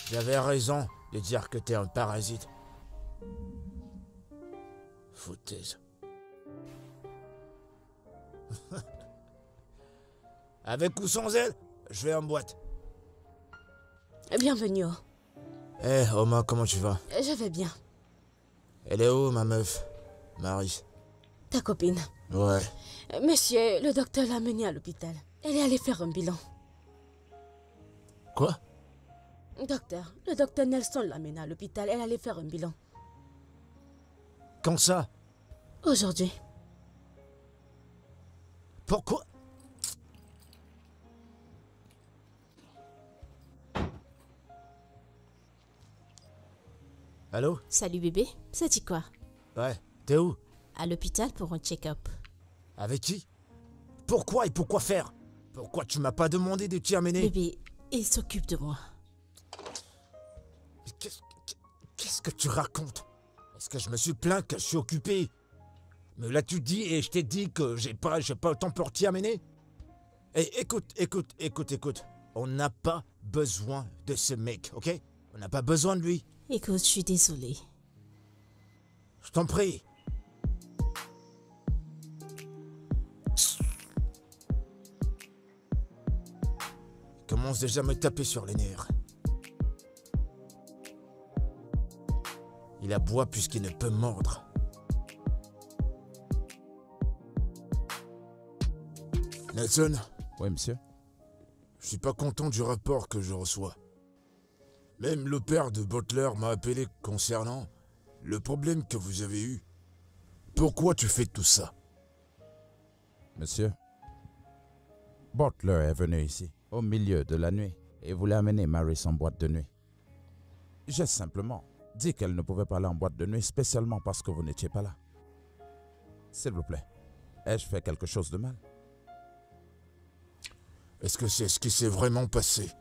[SPEAKER 5] J'avais raison de dire que t'es un parasite. Foutaise. Avec ou sans elle, je vais en boîte.
[SPEAKER 3] Bienvenue.
[SPEAKER 5] Eh, Oma, comment tu vas?
[SPEAKER 3] Je vais bien.
[SPEAKER 5] Elle est où, ma meuf? Marie.
[SPEAKER 3] Ta copine.
[SPEAKER 5] Ouais.
[SPEAKER 3] Monsieur, le docteur l'a menée à l'hôpital. Elle est allée faire un bilan.
[SPEAKER 5] Quoi?
[SPEAKER 3] Docteur, le docteur Nelson l'a menée à l'hôpital. Elle allait faire un bilan.
[SPEAKER 5] Quand ça?
[SPEAKER 3] Aujourd'hui.
[SPEAKER 5] Pourquoi? Allô?
[SPEAKER 4] Salut bébé, ça dit quoi?
[SPEAKER 5] Ouais, t'es où?
[SPEAKER 4] À l'hôpital pour un check-up.
[SPEAKER 5] Avec qui? Pourquoi et pourquoi faire? Pourquoi tu m'as pas demandé de t'y amener?
[SPEAKER 4] Bébé, il s'occupe de moi.
[SPEAKER 5] Mais qu'est-ce que tu racontes? Est-ce que je me suis plaint que je suis occupé? Me l'as-tu dit et je t'ai dit que j'ai pas le temps pour t'y amener? Eh, écoute. On n'a pas besoin de ce mec, ok? On n'a pas besoin de lui.
[SPEAKER 4] Écoute, je suis désolée.
[SPEAKER 5] Je t'en prie. Il commence déjà à me taper sur les nerfs. Il aboie puisqu'il ne peut mordre.
[SPEAKER 1] Nelson,
[SPEAKER 2] Oui, monsieur.
[SPEAKER 1] je suis pas content du rapport que je reçois. Même le père de Butler m'a appelé concernant le problème que vous avez eu. Pourquoi tu fais tout ça?
[SPEAKER 2] Monsieur, Butler est venu ici, au milieu de la nuit, et voulait amener Maris en boîte de nuit. J'ai simplement dit qu'elle ne pouvait pas aller en boîte de nuit, spécialement parce que vous n'étiez pas là. S'il vous plaît, ai-je fait quelque chose de mal?
[SPEAKER 1] Est-ce que c'est ce qui s'est vraiment passé?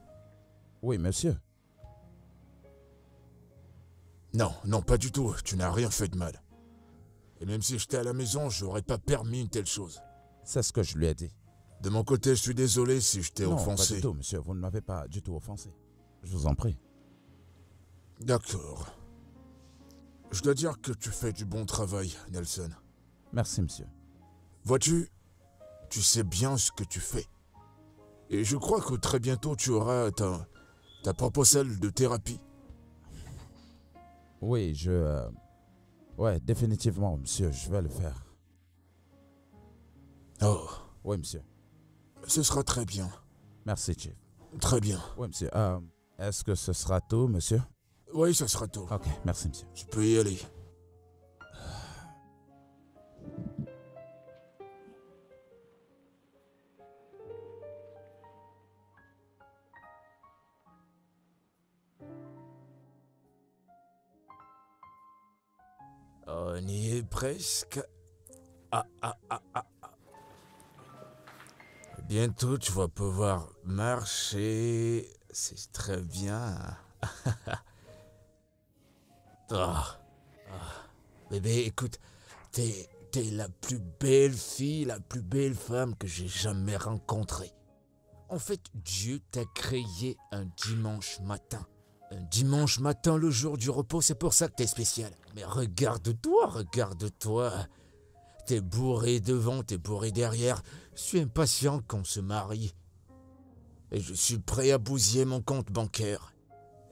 [SPEAKER 2] Oui, monsieur.
[SPEAKER 1] Non, pas du tout. Tu n'as rien fait de mal. Et même si j'étais à la maison, j'aurais pas permis une telle chose.
[SPEAKER 2] C'est ce que je lui ai dit.
[SPEAKER 1] De mon côté, je suis désolé si je t'ai
[SPEAKER 2] Non, pas
[SPEAKER 1] offensé.
[SPEAKER 2] du tout, monsieur. Vous ne m'avez pas du tout offensé. Je vous en prie.
[SPEAKER 1] D'accord. Je dois dire que tu fais du bon travail, Nelson.
[SPEAKER 2] Merci, monsieur.
[SPEAKER 1] Vois-tu, tu sais bien ce que tu fais. Et je crois que très bientôt, tu auras ta propre salle de thérapie.
[SPEAKER 2] Oui, ouais, définitivement, monsieur, je vais le faire.
[SPEAKER 1] Oh,
[SPEAKER 2] Oui, monsieur.
[SPEAKER 1] ce sera très bien.
[SPEAKER 2] Merci, Chief.
[SPEAKER 1] Très bien.
[SPEAKER 2] Oui, monsieur. Est-ce que ce sera tout, monsieur?
[SPEAKER 1] Oui, ce sera tout.
[SPEAKER 2] Ok, merci, monsieur.
[SPEAKER 1] Tu peux y aller.
[SPEAKER 5] On y est presque. Ah. Bientôt, tu vas pouvoir marcher. C'est très bien. Bébé, écoute, t'es la plus belle fille, la plus belle femme que j'ai jamais rencontrée. En fait, Dieu t'a créé un dimanche matin. Un dimanche matin, le jour du repos, c'est pour ça que t'es spécial. Mais regarde-toi. T'es bourré devant, t'es bourré derrière. Je suis impatient qu'on se marie. Et je suis prêt à bousiller mon compte bancaire.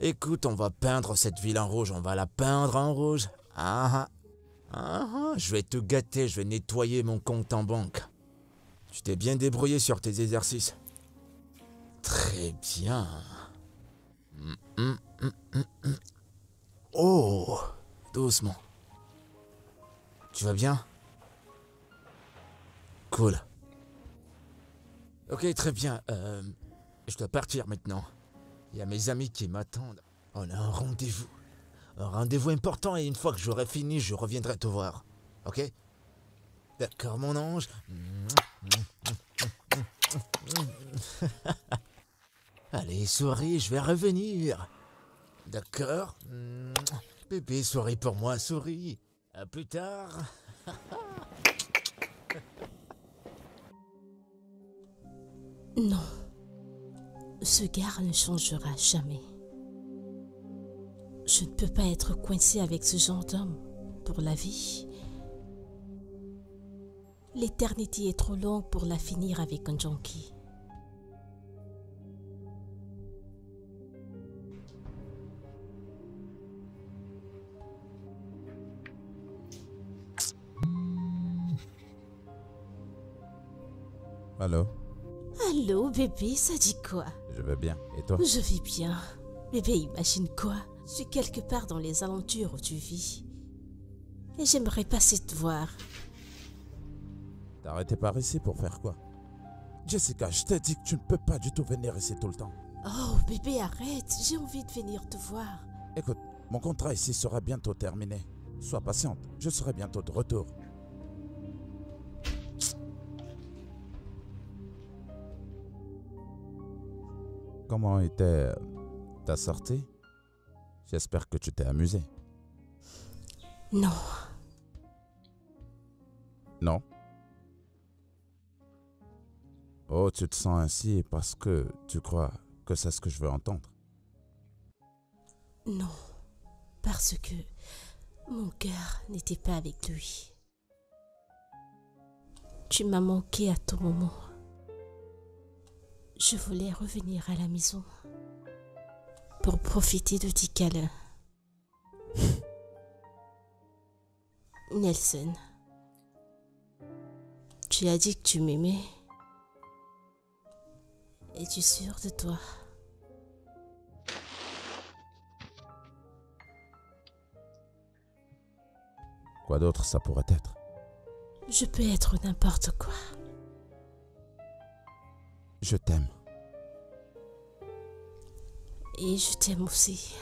[SPEAKER 5] Écoute, on va peindre cette ville en rouge, on va la peindre en rouge. Je vais te gâter, je vais nettoyer mon compte en banque. Tu t'es bien débrouillé sur tes exercices. Très bien. Oh, doucement. Tu vas bien? Cool. Ok, très bien. Je dois partir maintenant. Il y a mes amis qui m'attendent. On a un rendez-vous. Un rendez-vous important et une fois que j'aurai fini, je reviendrai te voir. Ok? D'accord, mon ange. Allez, souris, je vais revenir. D'accord? Bébé, souris pour moi, souris. À plus tard.
[SPEAKER 4] Non. Ce gars ne changera jamais. Je ne peux pas être coincée avec ce genre d'homme pour la vie. L'éternité est trop longue pour la finir avec un junkie.
[SPEAKER 2] Allô?
[SPEAKER 4] Allô, bébé, ça dit quoi?
[SPEAKER 2] Je vais bien. Et toi?
[SPEAKER 4] Je vis bien. Bébé, imagine quoi? Je suis quelque part dans les alentours où tu vis. Et j'aimerais passer te voir.
[SPEAKER 2] T'as arrêté par ici pour faire quoi? Jessica, je t'ai dit que tu ne peux pas du tout venir ici tout le temps.
[SPEAKER 4] Oh, bébé, arrête. J'ai envie de venir te voir.
[SPEAKER 2] Écoute, mon contrat ici sera bientôt terminé. Sois patiente, je serai bientôt de retour. Comment était ta sortie? J'espère que tu t'es amusé.
[SPEAKER 4] Non.
[SPEAKER 2] Non? Oh, tu te sens ainsi parce que tu crois que c'est ce que je veux entendre.
[SPEAKER 4] Non. Parce que mon cœur n'était pas avec lui. Tu m'as manqué à tout moment. Je voulais revenir à la maison pour profiter de tes câlins. Nelson, tu as dit que tu m'aimais. Es-tu sûr de toi?
[SPEAKER 2] Quoi d'autre ça pourrait être?
[SPEAKER 4] Je peux être n'importe quoi.
[SPEAKER 2] Je t'aime.
[SPEAKER 4] Et je t'aime aussi.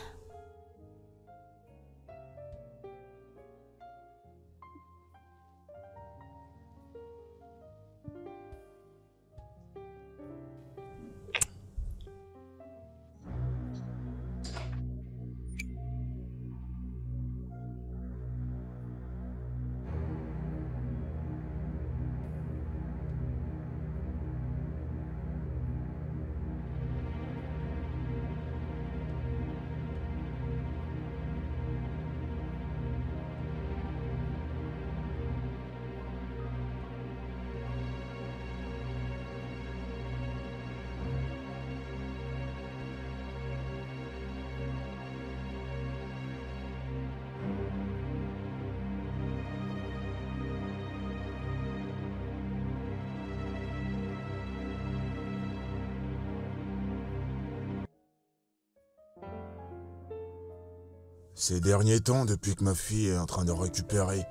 [SPEAKER 1] Ces derniers temps, depuis que ma fille est en train de récupérer,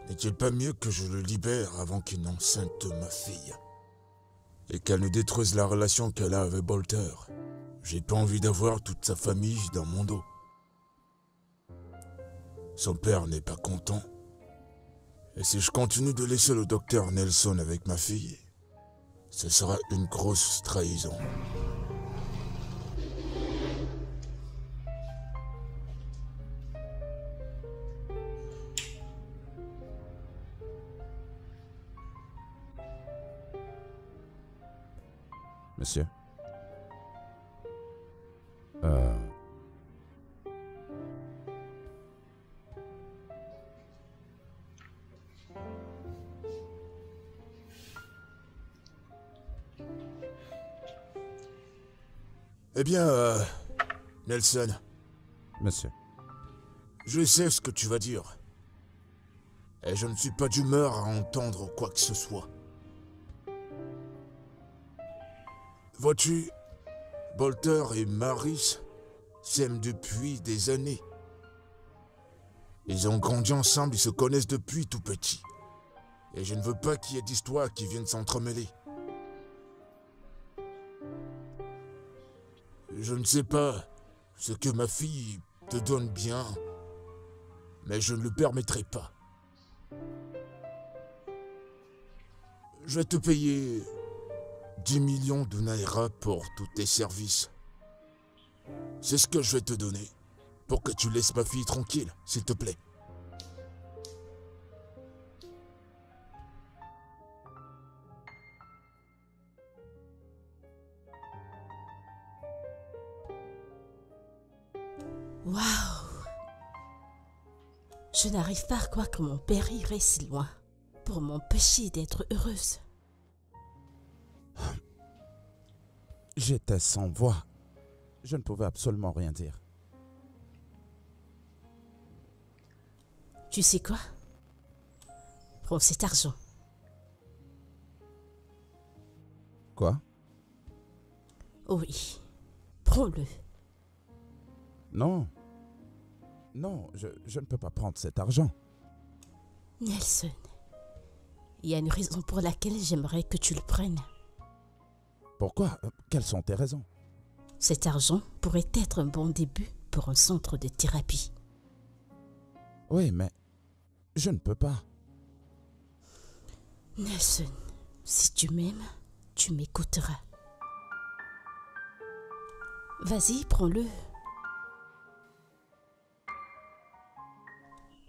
[SPEAKER 1] n'est-il pas mieux que je le libère avant qu'il n'enceinte ma fille et qu'elle ne détruise la relation qu'elle a avec Bolter? J'ai pas envie d'avoir toute sa famille dans mon dos. Son père n'est pas content. Et si je continue de laisser le docteur Nelson avec ma fille, ce sera une grosse trahison.
[SPEAKER 2] Monsieur?
[SPEAKER 1] Eh bien, Nelson,
[SPEAKER 2] Monsieur?
[SPEAKER 1] je sais ce que tu vas dire. Et je ne suis pas d'humeur à entendre quoi que ce soit. Vois-tu, Bolter et Maris s'aiment depuis des années. Ils ont grandi ensemble, ils se connaissent depuis tout petit. Et je ne veux pas qu'il y ait d'histoires qui viennent s'entremêler. Je ne sais pas ce que ma fille te donne bien, mais je ne le permettrai pas. Je vais te payer 10 millions de Naira pour tous tes services. C'est ce que je vais te donner pour que tu laisses ma fille tranquille, s'il te plaît.
[SPEAKER 4] Waouh! Je n'arrive pas à croire que mon père irait si loin pour m'empêcher d'être heureuse.
[SPEAKER 2] J'étais sans voix. Je ne pouvais absolument rien dire.
[SPEAKER 4] Tu sais quoi? Prends cet argent.
[SPEAKER 2] Quoi?
[SPEAKER 4] Oui, prends-le.
[SPEAKER 2] Non. Non, je ne peux pas prendre cet argent.
[SPEAKER 4] Nelson, il y a une raison pour laquelle j'aimerais que tu le prennes.
[SPEAKER 2] Pourquoi? Quelles sont tes raisons?
[SPEAKER 4] Cet argent pourrait être un bon début pour un centre de thérapie.
[SPEAKER 2] Oui, mais je ne peux pas.
[SPEAKER 4] Nelson, si tu m'aimes, tu m'écouteras. Vas-y, prends-le.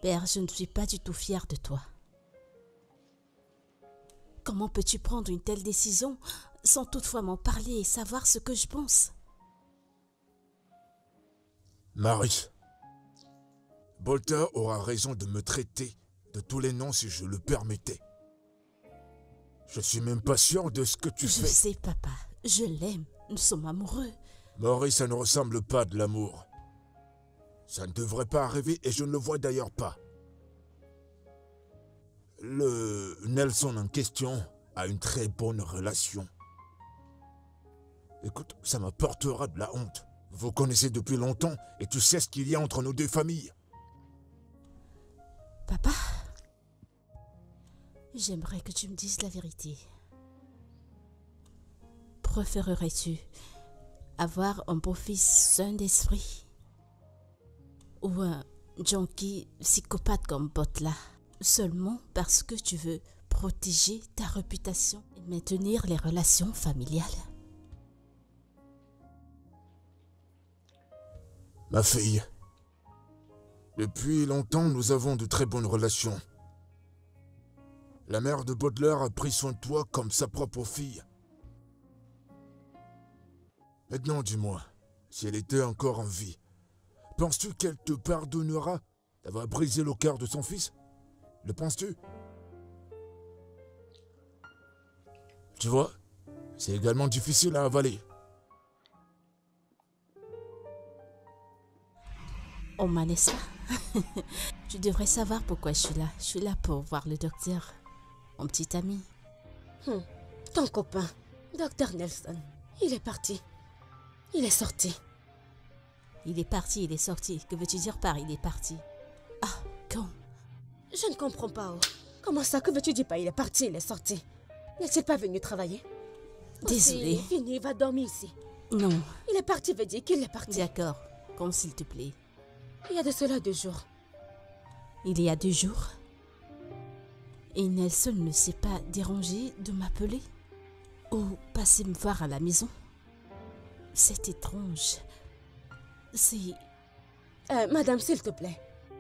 [SPEAKER 4] Père, je ne suis pas du tout fière de toi. Comment peux-tu prendre une telle décision sans toutefois m'en parler et savoir ce que je pense?
[SPEAKER 1] Marie, Bolter aura raison de me traiter de tous les noms si je le permettais. Je suis même pas sûr de ce que tu
[SPEAKER 4] Je
[SPEAKER 1] fais.
[SPEAKER 4] sais, papa. Je l'aime. Nous sommes amoureux.
[SPEAKER 1] Maurice, ça ne ressemble pas de l'amour. Ça ne devrait pas arriver et je ne le vois d'ailleurs pas. Le Nelson en question a une très bonne relation. Écoute, ça m'apportera de la honte. Vous connaissez depuis longtemps et tu sais ce qu'il y a entre nos deux familles.
[SPEAKER 4] Papa, j'aimerais que tu me dises la vérité. Préférerais-tu avoir un beau-fils sain d'esprit ou un junkie psychopathe comme Butler seulement parce que tu veux protéger ta réputation et maintenir les relations familiales?
[SPEAKER 1] Ma fille, depuis longtemps, nous avons de très bonnes relations. La mère de Butler a pris soin de toi comme sa propre fille. Maintenant, dis-moi, si elle était encore en vie, penses-tu qu'elle te pardonnera d'avoir brisé le cœur de son fils? Le penses-tu? Tu vois, c'est également difficile à avaler.
[SPEAKER 4] Oh Manessa, tu devrais savoir pourquoi je suis là. Je suis là pour voir le docteur, mon petit ami.
[SPEAKER 3] Ton copain, Dr. Nelson, il est parti. Il est sorti.
[SPEAKER 4] Il est parti, il est sorti. Que veux-tu dire par il est parti? Ah, quand?
[SPEAKER 3] Je ne comprends pas. Oh. Comment ça, que veux-tu dire pas? Il est parti, il est sorti. N'est-il pas venu travailler?
[SPEAKER 4] Désolée.
[SPEAKER 3] C'est fini, il va dormir ici.
[SPEAKER 4] Non,
[SPEAKER 3] Il est parti, veut dire qu'il est parti.
[SPEAKER 4] d'accord. Comme s'il te plaît.
[SPEAKER 3] Il y a de cela 2 jours.
[SPEAKER 4] Il y a 2 jours. Et Nelson ne s'est pas dérangé de m'appeler ou passer me voir à la maison. C'est étrange. C'est...
[SPEAKER 3] Madame, s'il te plaît.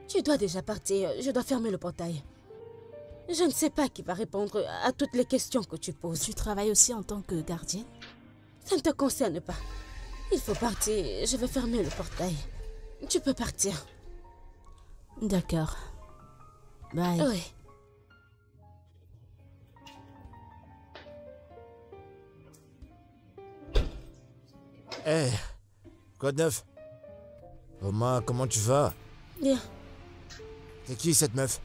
[SPEAKER 3] Tu dois déjà partir. Je dois fermer le portail. Je ne sais pas qui va répondre à toutes les questions que tu poses.
[SPEAKER 4] Tu travailles aussi en tant que gardienne?
[SPEAKER 3] Ça ne te concerne pas. Il faut partir. Je vais fermer le portail. Tu peux partir.
[SPEAKER 4] D'accord. Bye.
[SPEAKER 3] Oui.
[SPEAKER 5] Hé, quoi de neuf? Oma, comment tu vas?
[SPEAKER 3] Bien.
[SPEAKER 5] C'est qui cette meuf?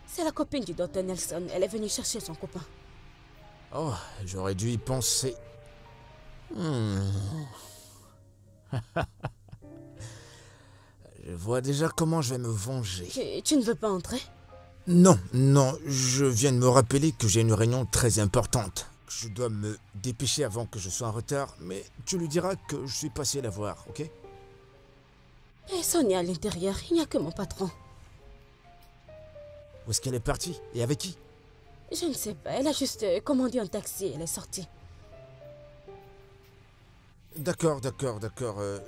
[SPEAKER 3] C'est la copine du docteur Nelson. Elle est venue chercher son copain.
[SPEAKER 5] Oh, j'aurais dû y penser. Je vois déjà comment je vais me venger.
[SPEAKER 3] Tu ne veux pas entrer?
[SPEAKER 5] Non, je viens de me rappeler que j'ai une réunion très importante. Je dois me dépêcher avant que je sois en retard, mais tu lui diras que je suis passé la voir, ok?
[SPEAKER 3] Et Sonia à l'intérieur. Il n'y a que mon patron.
[SPEAKER 5] Où est-ce qu'elle est partie? Et avec qui?
[SPEAKER 3] Je ne sais pas. Elle a juste commandé un taxi et elle est sortie.
[SPEAKER 5] D'accord,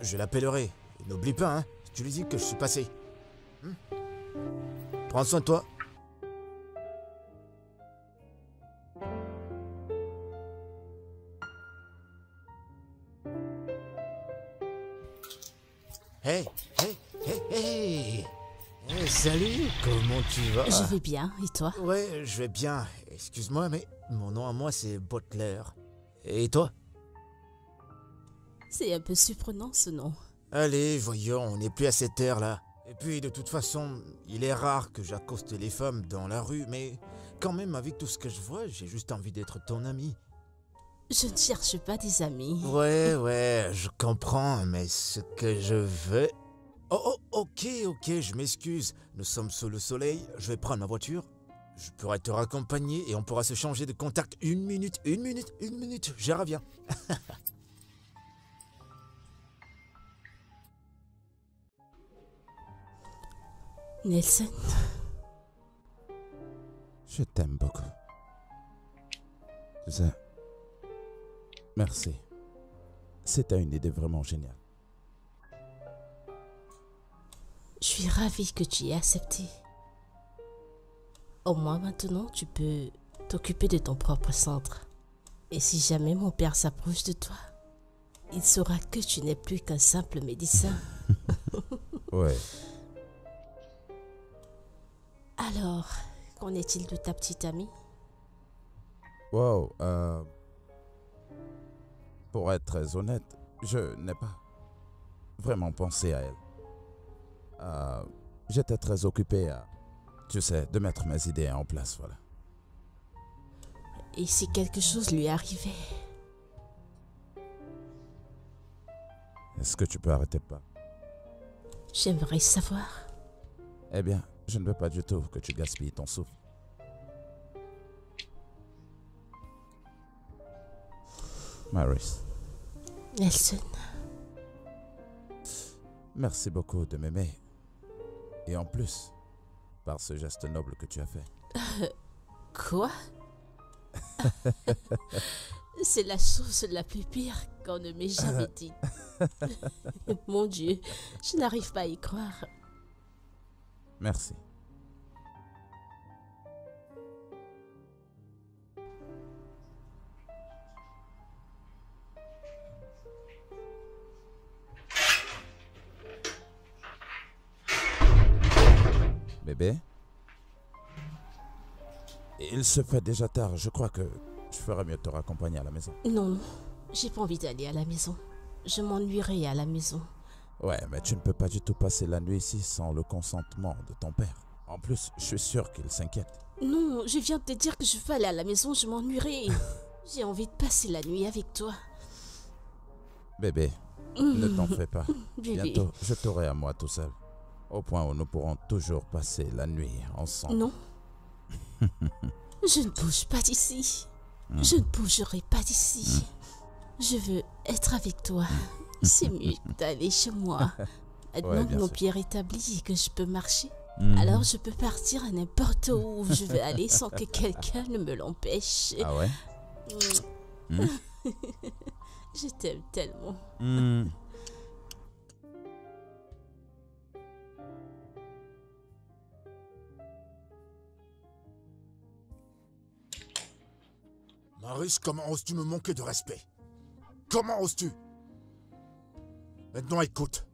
[SPEAKER 5] je l'appellerai. N'oublie pas, hein, tu lui dis que je suis passé. Prends soin de toi. Hey, hey, hey, hey. Hey, salut, comment tu vas?
[SPEAKER 4] Je vais bien, et toi?
[SPEAKER 5] Ouais, je vais bien. Excuse-moi, mais mon nom à moi, c'est Butler. Et toi?
[SPEAKER 4] C'est un peu surprenant ce nom.
[SPEAKER 5] Allez, voyons, on n'est plus à cette ère-là. Et puis, de toute façon, il est rare que j'accoste les femmes dans la rue, mais quand même, avec tout ce que je vois, j'ai juste envie d'être ton ami.
[SPEAKER 4] Je ne cherche pas des amis.
[SPEAKER 5] Ouais, je comprends, mais ce que je veux... Oh, ok, je m'excuse. Nous sommes sous le soleil, je vais prendre ma voiture. Je pourrais te raccompagner et on pourra se changer de contact une minute, je reviens.
[SPEAKER 4] Nelson,
[SPEAKER 2] Je t'aime beaucoup. Tu sais, merci. C'était une idée vraiment géniale.
[SPEAKER 4] je suis ravie que tu aies accepté. Au moins maintenant, tu peux t'occuper de ton propre centre. Et si jamais mon père s'approche de toi, il saura que tu n'es plus qu'un simple médecin.
[SPEAKER 2] Ouais.
[SPEAKER 4] Alors, qu'en est-il de ta petite amie?
[SPEAKER 2] Wow. Pour être très honnête, je n'ai pas vraiment pensé à elle. J'étais très occupé à, tu sais, de mettre mes idées en place, voilà.
[SPEAKER 4] Et si quelque chose lui arrivait?
[SPEAKER 2] Est-ce que tu peux arrêter pas?
[SPEAKER 4] J'aimerais savoir.
[SPEAKER 2] Eh bien, je ne veux pas du tout que tu gaspilles ton souffle. Maris,
[SPEAKER 4] Nelson,
[SPEAKER 2] merci beaucoup de m'aimer. Et en plus, par ce geste noble que tu as fait.
[SPEAKER 4] quoi? C'est la chose la plus pire qu'on ne m'ait jamais dit. Mon Dieu, je n'arrive pas à y croire.
[SPEAKER 2] Merci. Bébé? Il se fait déjà tard. Je crois que je ferais mieux de te raccompagner à la maison.
[SPEAKER 4] Non, j'ai pas envie d'aller à la maison. Je m'ennuierai à la maison.
[SPEAKER 2] Ouais, mais tu ne peux pas du tout passer la nuit ici sans le consentement de ton père. En plus, je suis sûr qu'il s'inquiète.
[SPEAKER 4] Non, je viens de te dire que je veux aller à la maison, je m'ennuierai. J'ai envie de passer la nuit avec toi.
[SPEAKER 2] Bébé, ne t'en fais pas.
[SPEAKER 4] Bébé.
[SPEAKER 2] Bientôt, je t'aurai à moi tout seul. Au point où nous pourrons toujours passer la nuit ensemble.
[SPEAKER 4] Non. Je ne bouge pas d'ici. Je ne bougerai pas d'ici. Je veux être avec toi. C'est mieux d'aller chez moi. Maintenant que mon pied est rétabli et que je peux marcher, alors je peux partir à n'importe où je veux aller sans que quelqu'un ne me l'empêche.
[SPEAKER 2] Ah ouais?
[SPEAKER 4] Je t'aime tellement.
[SPEAKER 1] Maris, comment oses-tu me manquer de respect? Comment oses-tu? Maintenant écoute,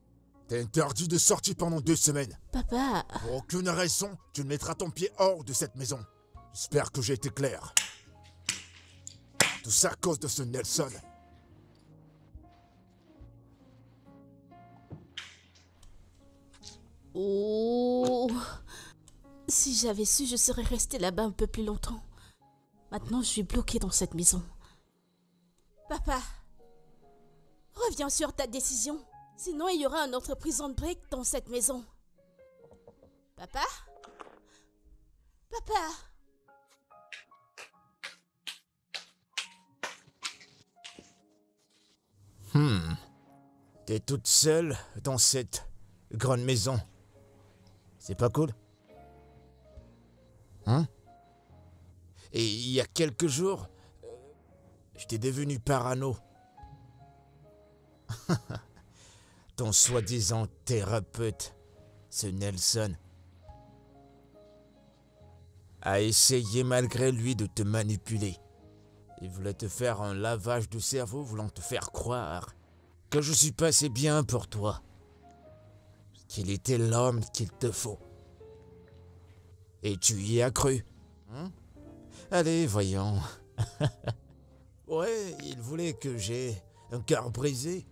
[SPEAKER 1] t'es interdit de sortir pendant 2 semaines.
[SPEAKER 4] Papa,
[SPEAKER 1] Pour aucune raison, tu ne mettras ton pied hors de cette maison. J'espère que j'ai été clair. Tout ça à cause de ce Nelson.
[SPEAKER 4] oh, si j'avais su, je serais restée là-bas un peu plus longtemps. Maintenant, je suis bloquée dans cette maison. Papa, reviens sur ta décision. Sinon, il y aura un autre prison break dans cette maison. Papa? Papa?
[SPEAKER 5] T'es toute seule dans cette grande maison. C'est pas cool? Hein? Et il y a quelques jours, j'étais devenu parano. Ton soi-disant thérapeute, ce Nelson, a essayé malgré lui de te manipuler. Il voulait te faire un lavage de cerveau, voulant te faire croire que je suis pas assez bien pour toi. qu'il était l'homme qu'il te faut. Et tu y as cru. Hein? Allez, voyons. Ouais, il voulait que j'aie un cœur brisé.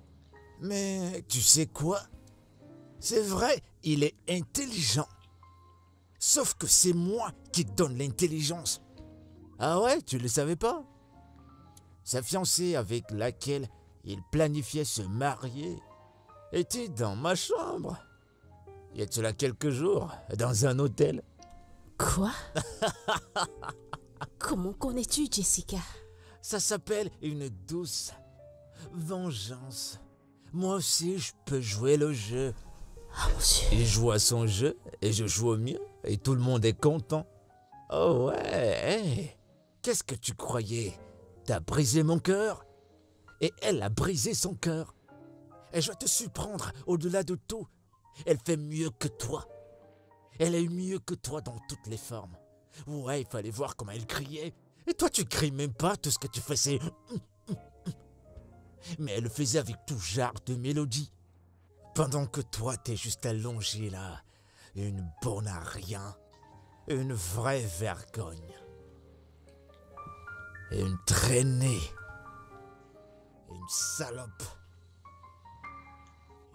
[SPEAKER 5] Mais tu sais quoi? C'est vrai, il est intelligent. Sauf que c'est moi qui donne l'intelligence. Ah ouais, tu le savais pas? Sa fiancée avec laquelle il planifiait se marier était dans ma chambre. Il y a cela quelques jours, dans un hôtel.
[SPEAKER 4] Quoi? Comment connais-tu Jessica?
[SPEAKER 5] Ça s'appelle une douce vengeance. Moi aussi, je peux jouer le jeu.
[SPEAKER 4] Ah mon Dieu.
[SPEAKER 5] Il joue à son jeu et je joue au mien et tout le monde est content. Oh ouais, hey. Qu'est-ce que tu croyais? T'as brisé mon cœur et elle a brisé son cœur. Et je vais te surprendre au-delà de tout. Elle fait mieux que toi. Elle est mieux que toi dans toutes les formes. Ouais, il fallait voir comment elle criait. Et toi, tu cries même pas, tout ce que tu fais, c'est... Mais elle le faisait avec tout genre de mélodie. Pendant que toi, t'es juste allongé là. Une bonne à rien. Une vraie vergogne. Une traînée. Une salope.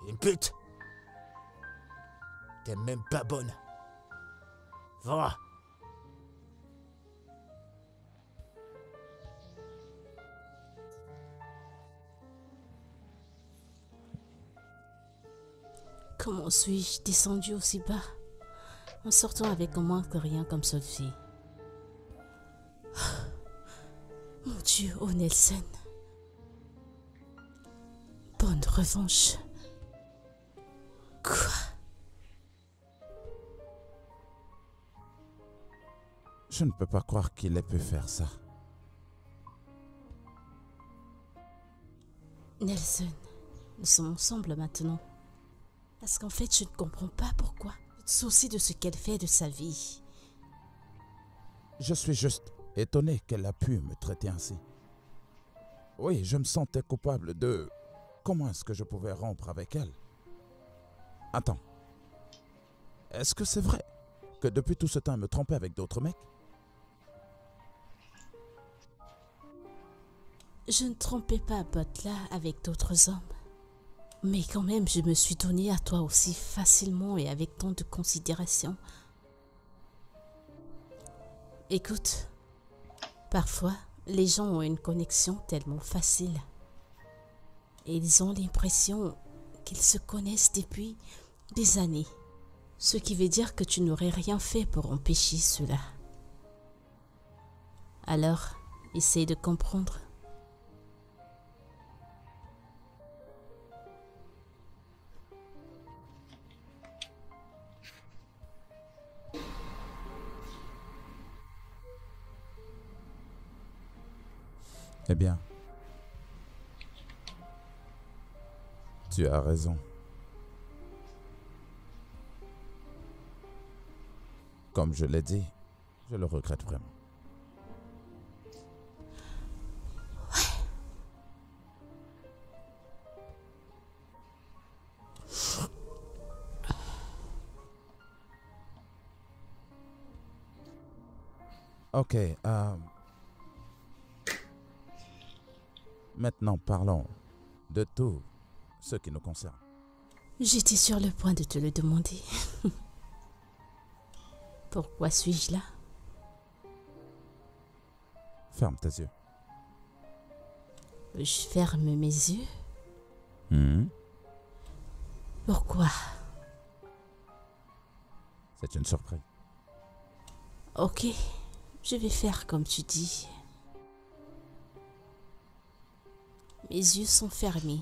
[SPEAKER 5] Une pute. T'es même pas bonne. Va.
[SPEAKER 4] Comment suis-je descendu aussi bas en sortant avec au moins que rien comme Sophie? Mon Dieu, oh Nelson. Bonne revanche. Quoi?
[SPEAKER 2] Je ne peux pas croire qu'il ait pu faire ça.
[SPEAKER 4] Nelson, nous sommes ensemble maintenant. Parce qu'en fait, je ne comprends pas pourquoi. Tu te soucies de ce qu'elle fait de sa vie.
[SPEAKER 2] Je suis juste étonné qu'elle a pu me traiter ainsi. Oui, je me sentais coupable de... Comment est-ce que je pouvais rompre avec elle? Attends. Est-ce que c'est vrai que depuis tout ce temps, elle me trompait avec d'autres mecs?
[SPEAKER 4] Je ne trompais pas Butler avec d'autres hommes. Mais quand même, je me suis donnée à toi aussi facilement et avec tant de considération. Écoute, parfois, les gens ont une connexion tellement facile. Et ils ont l'impression qu'ils se connaissent depuis des années. Ce qui veut dire que tu n'aurais rien fait pour empêcher cela. Alors, essaye de comprendre.
[SPEAKER 2] Eh bien, tu as raison. Comme je l'ai dit, je le regrette vraiment. Ok, maintenant parlons de tout ce qui nous concerne.
[SPEAKER 4] J'étais sur le point de te le demander. Pourquoi suis-je là?
[SPEAKER 2] Ferme tes yeux.
[SPEAKER 4] Je ferme mes yeux.
[SPEAKER 2] Hmm,
[SPEAKER 4] Pourquoi?
[SPEAKER 2] c'est une surprise.
[SPEAKER 4] Ok, je vais faire comme tu dis. Mes yeux sont fermés.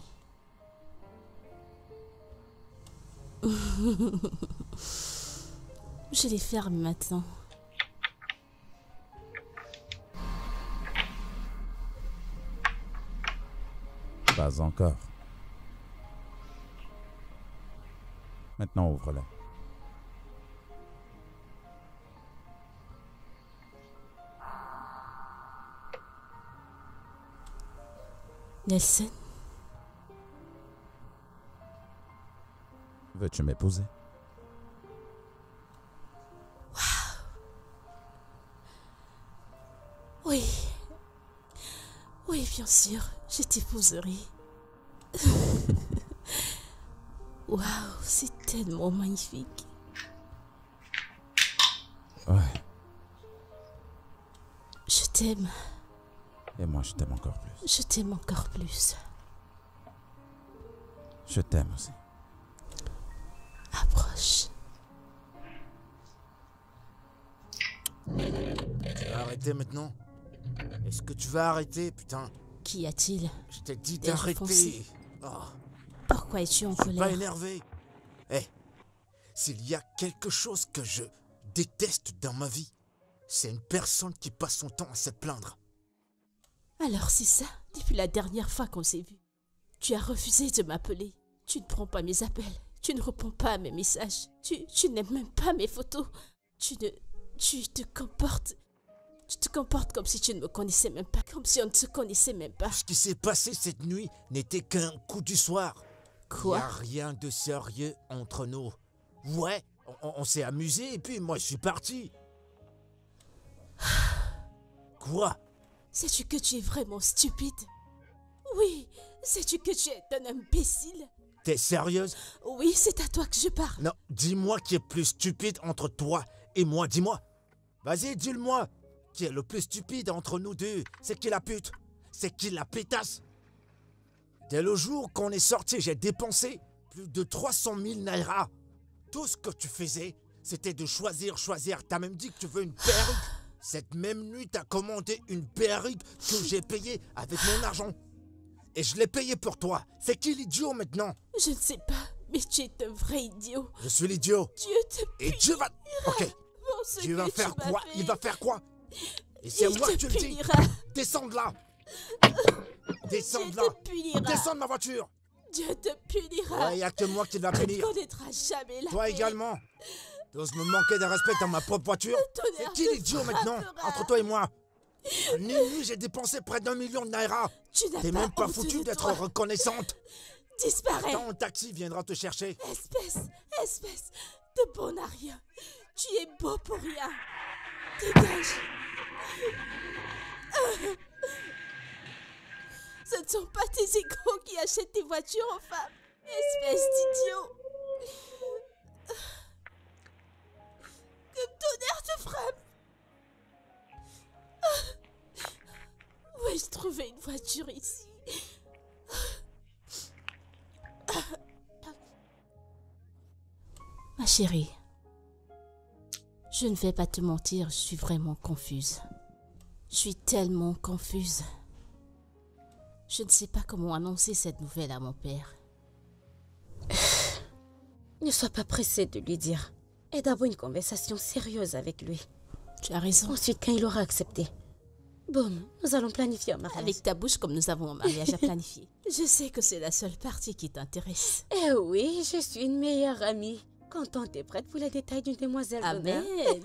[SPEAKER 4] Je les ferme maintenant.
[SPEAKER 2] Pas encore. Maintenant, ouvre-la.
[SPEAKER 4] Nelson,
[SPEAKER 2] Veux-tu m'épouser?
[SPEAKER 4] Oui. Oui, bien sûr, je t'épouserai. Waouh, c'est tellement magnifique.
[SPEAKER 2] Ouais.
[SPEAKER 4] Je t'aime.
[SPEAKER 2] Et moi, je t'aime encore plus.
[SPEAKER 4] Je t'aime encore plus.
[SPEAKER 2] Je t'aime aussi.
[SPEAKER 4] Approche.
[SPEAKER 5] Tu vas arrêter maintenant? Est-ce que tu vas arrêter, putain?
[SPEAKER 4] Qu'y a-t-il?
[SPEAKER 5] Je t'ai dit
[SPEAKER 4] T'es
[SPEAKER 5] d'arrêter.
[SPEAKER 4] enfoncé.
[SPEAKER 5] Oh,
[SPEAKER 4] Pourquoi es-tu en
[SPEAKER 5] je suis pas
[SPEAKER 4] colère?
[SPEAKER 5] énervé. Eh, s'il y a quelque chose que je déteste dans ma vie, c'est une personne qui passe son temps à se plaindre.
[SPEAKER 4] Alors c'est ça, depuis la dernière fois qu'on s'est vu. Tu as refusé de m'appeler. Tu ne prends pas mes appels. Tu ne réponds pas à mes messages. Tu n'aimes même pas mes photos. Tu te comportes comme si tu ne me connaissais même pas. Comme si on ne se connaissait même pas.
[SPEAKER 5] Ce qui s'est passé cette nuit n'était qu'un coup du soir.
[SPEAKER 4] Quoi?
[SPEAKER 5] Il n'y a rien de sérieux entre nous. Ouais, on s'est amusé et puis moi je suis parti. Quoi?
[SPEAKER 4] Sais-tu que tu es vraiment stupide? Oui, sais-tu que tu es un imbécile?
[SPEAKER 5] T'es sérieuse?
[SPEAKER 4] Oui, c'est à toi que je parle.
[SPEAKER 5] Non, dis-moi qui est plus stupide entre toi et moi, dis-moi. Vas-y, dis-le-moi. Qui est le plus stupide entre nous deux? C'est qui la pute? C'est qui la pétasse? Dès le jour qu'on est sorti, j'ai dépensé plus de 300 000 naira. Tout ce que tu faisais, c'était de choisir. T'as même dit que tu veux une perruque. Cette même nuit, t'as commandé une perruque que j'ai payée avec mon argent. Et je l'ai payée pour toi. C'est qui l'idiot maintenant?
[SPEAKER 4] Je ne sais pas, mais tu es un vrai idiot.
[SPEAKER 5] Je suis l'idiot.
[SPEAKER 4] Dieu te
[SPEAKER 5] Et Dieu va... Ok.
[SPEAKER 4] pour ce
[SPEAKER 5] Dieu va
[SPEAKER 4] que
[SPEAKER 5] faire
[SPEAKER 4] tu m'as
[SPEAKER 5] quoi?
[SPEAKER 4] fait.
[SPEAKER 5] Il va faire quoi? Et c'est
[SPEAKER 4] Il
[SPEAKER 5] moi
[SPEAKER 4] te
[SPEAKER 5] qui te le dis.
[SPEAKER 4] punira.
[SPEAKER 5] Descends de là. Descends
[SPEAKER 4] Dieu
[SPEAKER 5] de là.
[SPEAKER 4] te punira.
[SPEAKER 5] Descends de ma voiture.
[SPEAKER 4] Dieu te punira.
[SPEAKER 5] Ouais, il n'y a que moi qui va
[SPEAKER 4] Tu ne
[SPEAKER 5] punir.
[SPEAKER 4] connaîtras jamais la
[SPEAKER 5] Toi
[SPEAKER 4] paix.
[SPEAKER 5] également. T'oses me manquer de respect dans ma propre voiture?
[SPEAKER 4] tonnerre
[SPEAKER 5] C'est qui
[SPEAKER 4] te
[SPEAKER 5] l'idiot maintenant?
[SPEAKER 4] frappera.
[SPEAKER 5] Entre toi et moi. En une nuit, j'ai dépensé près d'1 million de naira.
[SPEAKER 4] Tu n'as
[SPEAKER 5] T'es même pas
[SPEAKER 4] honte
[SPEAKER 5] foutu
[SPEAKER 4] de
[SPEAKER 5] d'être
[SPEAKER 4] toi.
[SPEAKER 5] reconnaissante.
[SPEAKER 4] Disparais.
[SPEAKER 5] Attends, un taxi viendra te chercher.
[SPEAKER 4] Espèce de bon à rien. Tu es beau pour rien. Dégage. Ce ne sont pas tes égaux qui achètent tes voitures aux femmes. Espèce d'idiot. Que le tonnerre te frappe. Où ai-je trouvé une voiture ici? Ma chérie, je ne vais pas te mentir, je suis vraiment confuse. Je suis tellement confuse. Je ne sais pas comment annoncer cette nouvelle à mon père.
[SPEAKER 3] Ne sois pas pressé de lui dire. Et d'avoir une conversation sérieuse avec lui.
[SPEAKER 4] Tu as raison.
[SPEAKER 3] Ensuite, quand il aura accepté, boum, nous allons planifier un mariage.
[SPEAKER 4] Avec ta bouche comme nous avons un mariage à planifier. Je sais que c'est la seule partie qui t'intéresse.
[SPEAKER 3] Eh oui, je suis une meilleure amie. Contente et prête pour les détails d'une demoiselle d'honneur.
[SPEAKER 4] Amen.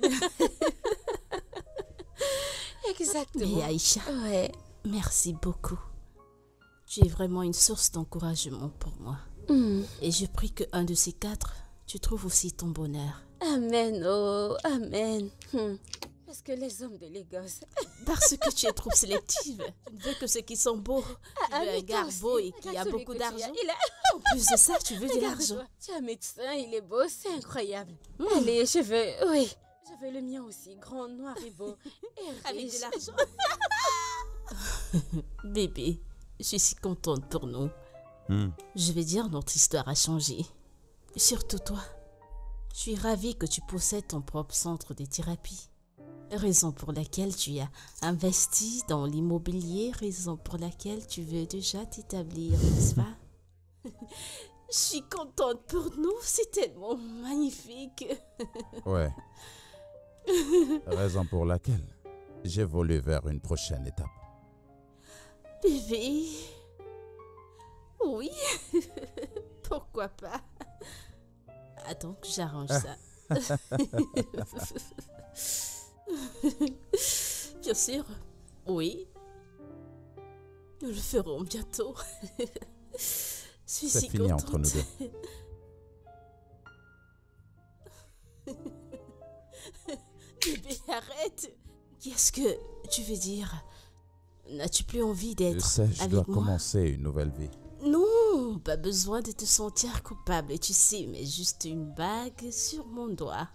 [SPEAKER 3] Exactement.
[SPEAKER 4] Mais Aïcha,
[SPEAKER 3] Ouais.
[SPEAKER 4] merci beaucoup. Tu es vraiment une source d'encouragement pour moi. Et je prie que un de ces quatre, tu trouves aussi ton bonheur.
[SPEAKER 3] Amen, oh, amen. Parce que les hommes de Lagos...
[SPEAKER 4] Parce que tu es trop sélective. Tu ne veux que ceux qui sont beaux. Tu veux un
[SPEAKER 3] mais
[SPEAKER 4] gars
[SPEAKER 3] toi aussi,
[SPEAKER 4] beau et qui a
[SPEAKER 3] regarde celui
[SPEAKER 4] beaucoup
[SPEAKER 3] que tu as.
[SPEAKER 4] d'argent.
[SPEAKER 3] Il a...
[SPEAKER 4] En plus de ça, tu veux de
[SPEAKER 3] Regarde-toi,
[SPEAKER 4] l'argent.
[SPEAKER 3] tu es un médecin, il est beau, c'est incroyable. Allez, je veux... Oui, je veux le mien aussi, grand, noir et beau. Et
[SPEAKER 4] Avec
[SPEAKER 3] riche.
[SPEAKER 4] de l'argent. Bébé, je suis si contente pour nous. Je vais dire, notre histoire a changé. Surtout toi. Je suis ravie que tu possèdes ton propre centre de thérapie. Raison pour laquelle tu as investi dans l'immobilier, raison pour laquelle tu veux déjà t'établir, n'est-ce pas? Je suis contente pour nous, c'est tellement magnifique.
[SPEAKER 2] Ouais. Raison pour laquelle j'évolue vers une prochaine étape.
[SPEAKER 4] Bébé. Oui. Pourquoi pas? Attends que j'arrange ça. Bien sûr. Oui. Nous le ferons bientôt. Je suis
[SPEAKER 2] C'est
[SPEAKER 4] si
[SPEAKER 2] fini
[SPEAKER 4] contente.
[SPEAKER 2] entre nous deux.
[SPEAKER 4] arrête. Qu'est-ce que tu veux dire? N'as-tu plus envie
[SPEAKER 2] Je
[SPEAKER 4] d'être
[SPEAKER 2] sais, je
[SPEAKER 4] avec
[SPEAKER 2] dois
[SPEAKER 4] moi?
[SPEAKER 2] commencer une nouvelle vie.
[SPEAKER 4] Non, pas besoin de te sentir coupable, tu sais, mais juste une bague sur mon doigt.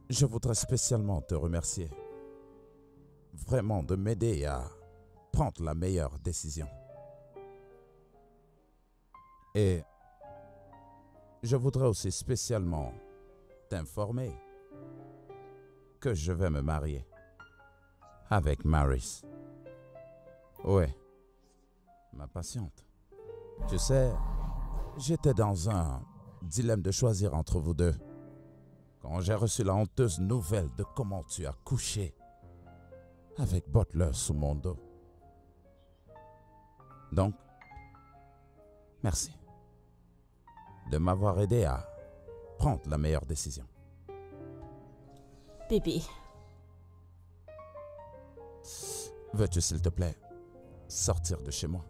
[SPEAKER 2] Je voudrais spécialement te remercier. Vraiment de m'aider à prendre la meilleure décision. Et je voudrais aussi spécialement t'informer que je vais me marier avec Maris. Ouais, ma patiente. Tu sais, j'étais dans un dilemme de choisir entre vous deux. Quand j'ai reçu la honteuse nouvelle de comment tu as couché avec Butler sous mon dos. Donc, merci de m'avoir aidé à prendre la meilleure décision.
[SPEAKER 4] Bébé,
[SPEAKER 2] Veux-tu, s'il te plaît, sortir de chez moi?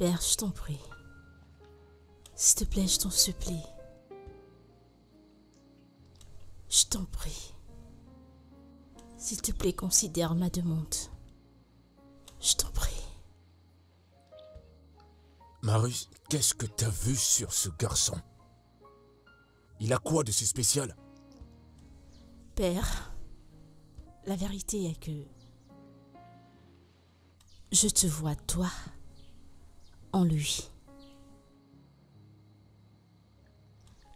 [SPEAKER 4] père, je t'en prie. S'il te plaît, je t'en supplie. Je t'en prie. S'il te plaît, considère ma demande. Je t'en prie.
[SPEAKER 1] Maris, qu'est-ce que t'as vu sur ce garçon? Il a quoi de si spécial?
[SPEAKER 4] Père, la vérité est que je te vois, toi, en lui.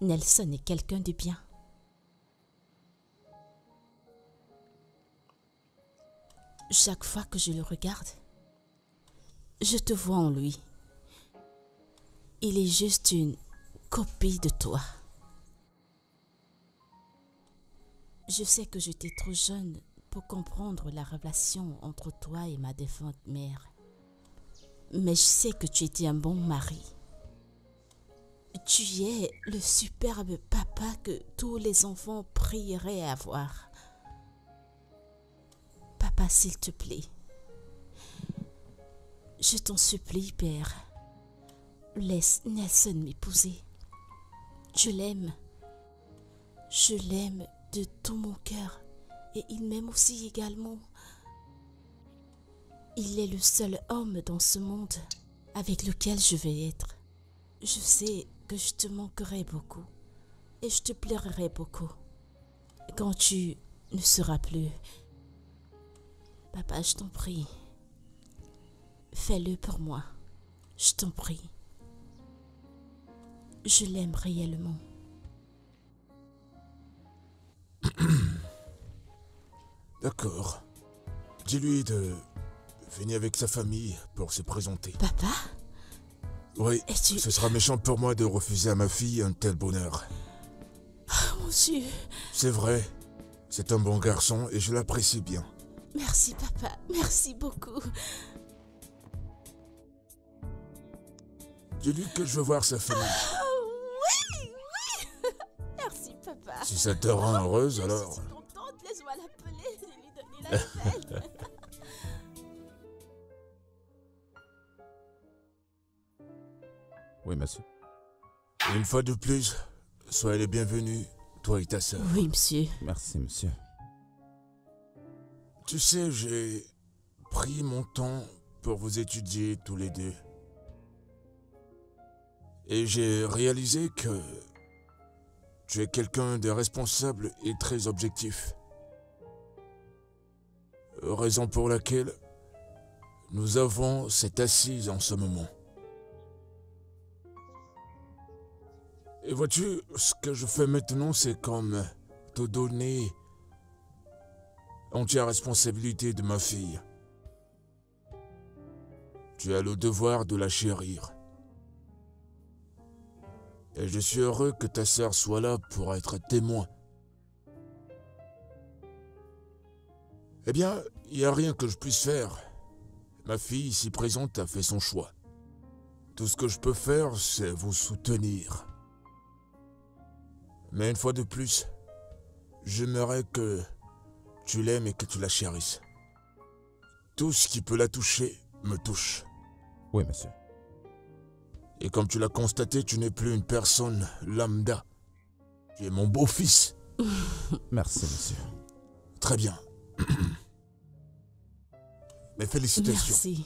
[SPEAKER 4] Nelson est quelqu'un de bien. Chaque fois que je le regarde, je te vois en lui. Il est juste une copie de toi. Je sais que j'étais trop jeune pour comprendre la relation entre toi et ma défunte mère. Mais je sais que tu étais un bon mari. Tu es le superbe papa que tous les enfants prieraient avoir. Papa, s'il te plaît. Je t'en supplie, père. Laisse Nelson m'épouser. Je l'aime. Je l'aime de tout mon cœur. Et il m'aime aussi également. Il est le seul homme dans ce monde avec lequel je vais être. Je sais que je te manquerai beaucoup. Et je te pleurerai beaucoup. Quand tu ne seras plus. Papa, je t'en prie. Fais-le pour moi. Je t'en prie. Je l'aime réellement.
[SPEAKER 1] D'accord. Dis-lui de venir avec sa famille pour se présenter.
[SPEAKER 4] Papa?
[SPEAKER 1] Oui,
[SPEAKER 4] Es-tu...
[SPEAKER 1] ce sera méchant pour moi de refuser à ma fille un tel bonheur.
[SPEAKER 4] Oh, mon Dieu.
[SPEAKER 1] C'est vrai, c'est un bon garçon et je l'apprécie bien.
[SPEAKER 4] Merci, papa. Merci beaucoup.
[SPEAKER 1] Dis-lui que je veux voir sa famille.
[SPEAKER 4] Oui, oui. Merci, papa.
[SPEAKER 1] Si ça te rend heureuse, alors...
[SPEAKER 4] Je suis contente. Laisse-moi l'appeler et lui donner la nouvelle.
[SPEAKER 2] Oui, monsieur.
[SPEAKER 1] Une fois de plus, soyez les bienvenus, toi et ta sœur.
[SPEAKER 4] Oui, monsieur.
[SPEAKER 2] Merci, monsieur.
[SPEAKER 1] Tu sais, j'ai pris mon temps pour vous étudier tous les deux. Et j'ai réalisé que tu es quelqu'un de responsable et très objectif. Raison pour laquelle nous avons cette assise en ce moment. Et vois-tu, ce que je fais maintenant, c'est comme te donner entière responsabilité de ma fille. Tu as le devoir de la chérir. Et je suis heureux que ta sœur soit là pour être témoin. Eh bien, il n'y a rien que je puisse faire Ma fille ici présente a fait son choix. Tout ce que je peux faire, c'est vous soutenir. Mais une fois de plus, j'aimerais que tu l'aimes et que tu la chérisses. Tout ce qui peut la toucher me touche.
[SPEAKER 2] Oui, monsieur.
[SPEAKER 1] Et comme tu l'as constaté, tu n'es plus une personne lambda. Tu es mon beau-fils.
[SPEAKER 2] Merci, monsieur.
[SPEAKER 1] Très bien. Mes félicitations.
[SPEAKER 4] Merci.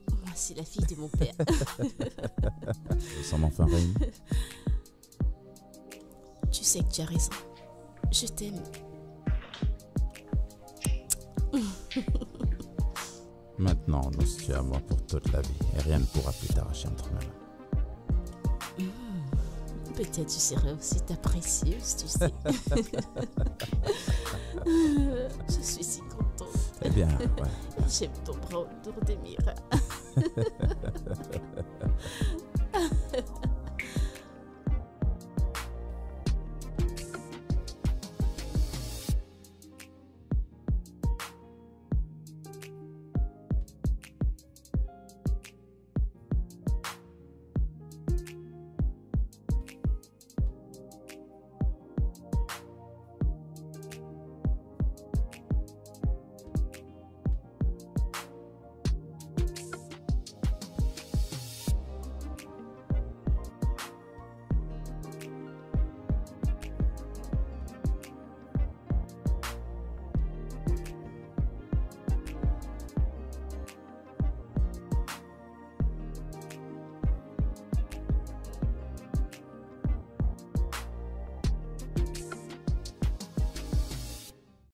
[SPEAKER 4] Moi, c'est la fille de mon père.
[SPEAKER 2] Nous sommes enfin réunis.
[SPEAKER 4] Tu sais que tu as raison. Je t'aime.
[SPEAKER 2] Maintenant, nous tu es à moi pour toute la vie et rien ne pourra plus t'arracher entre mes mains.
[SPEAKER 4] Peut-être tu serais aussi ta précieuse, tu sais. Je suis si contente.
[SPEAKER 2] Eh bien, ouais.
[SPEAKER 4] J'aime ton bras autour des miras.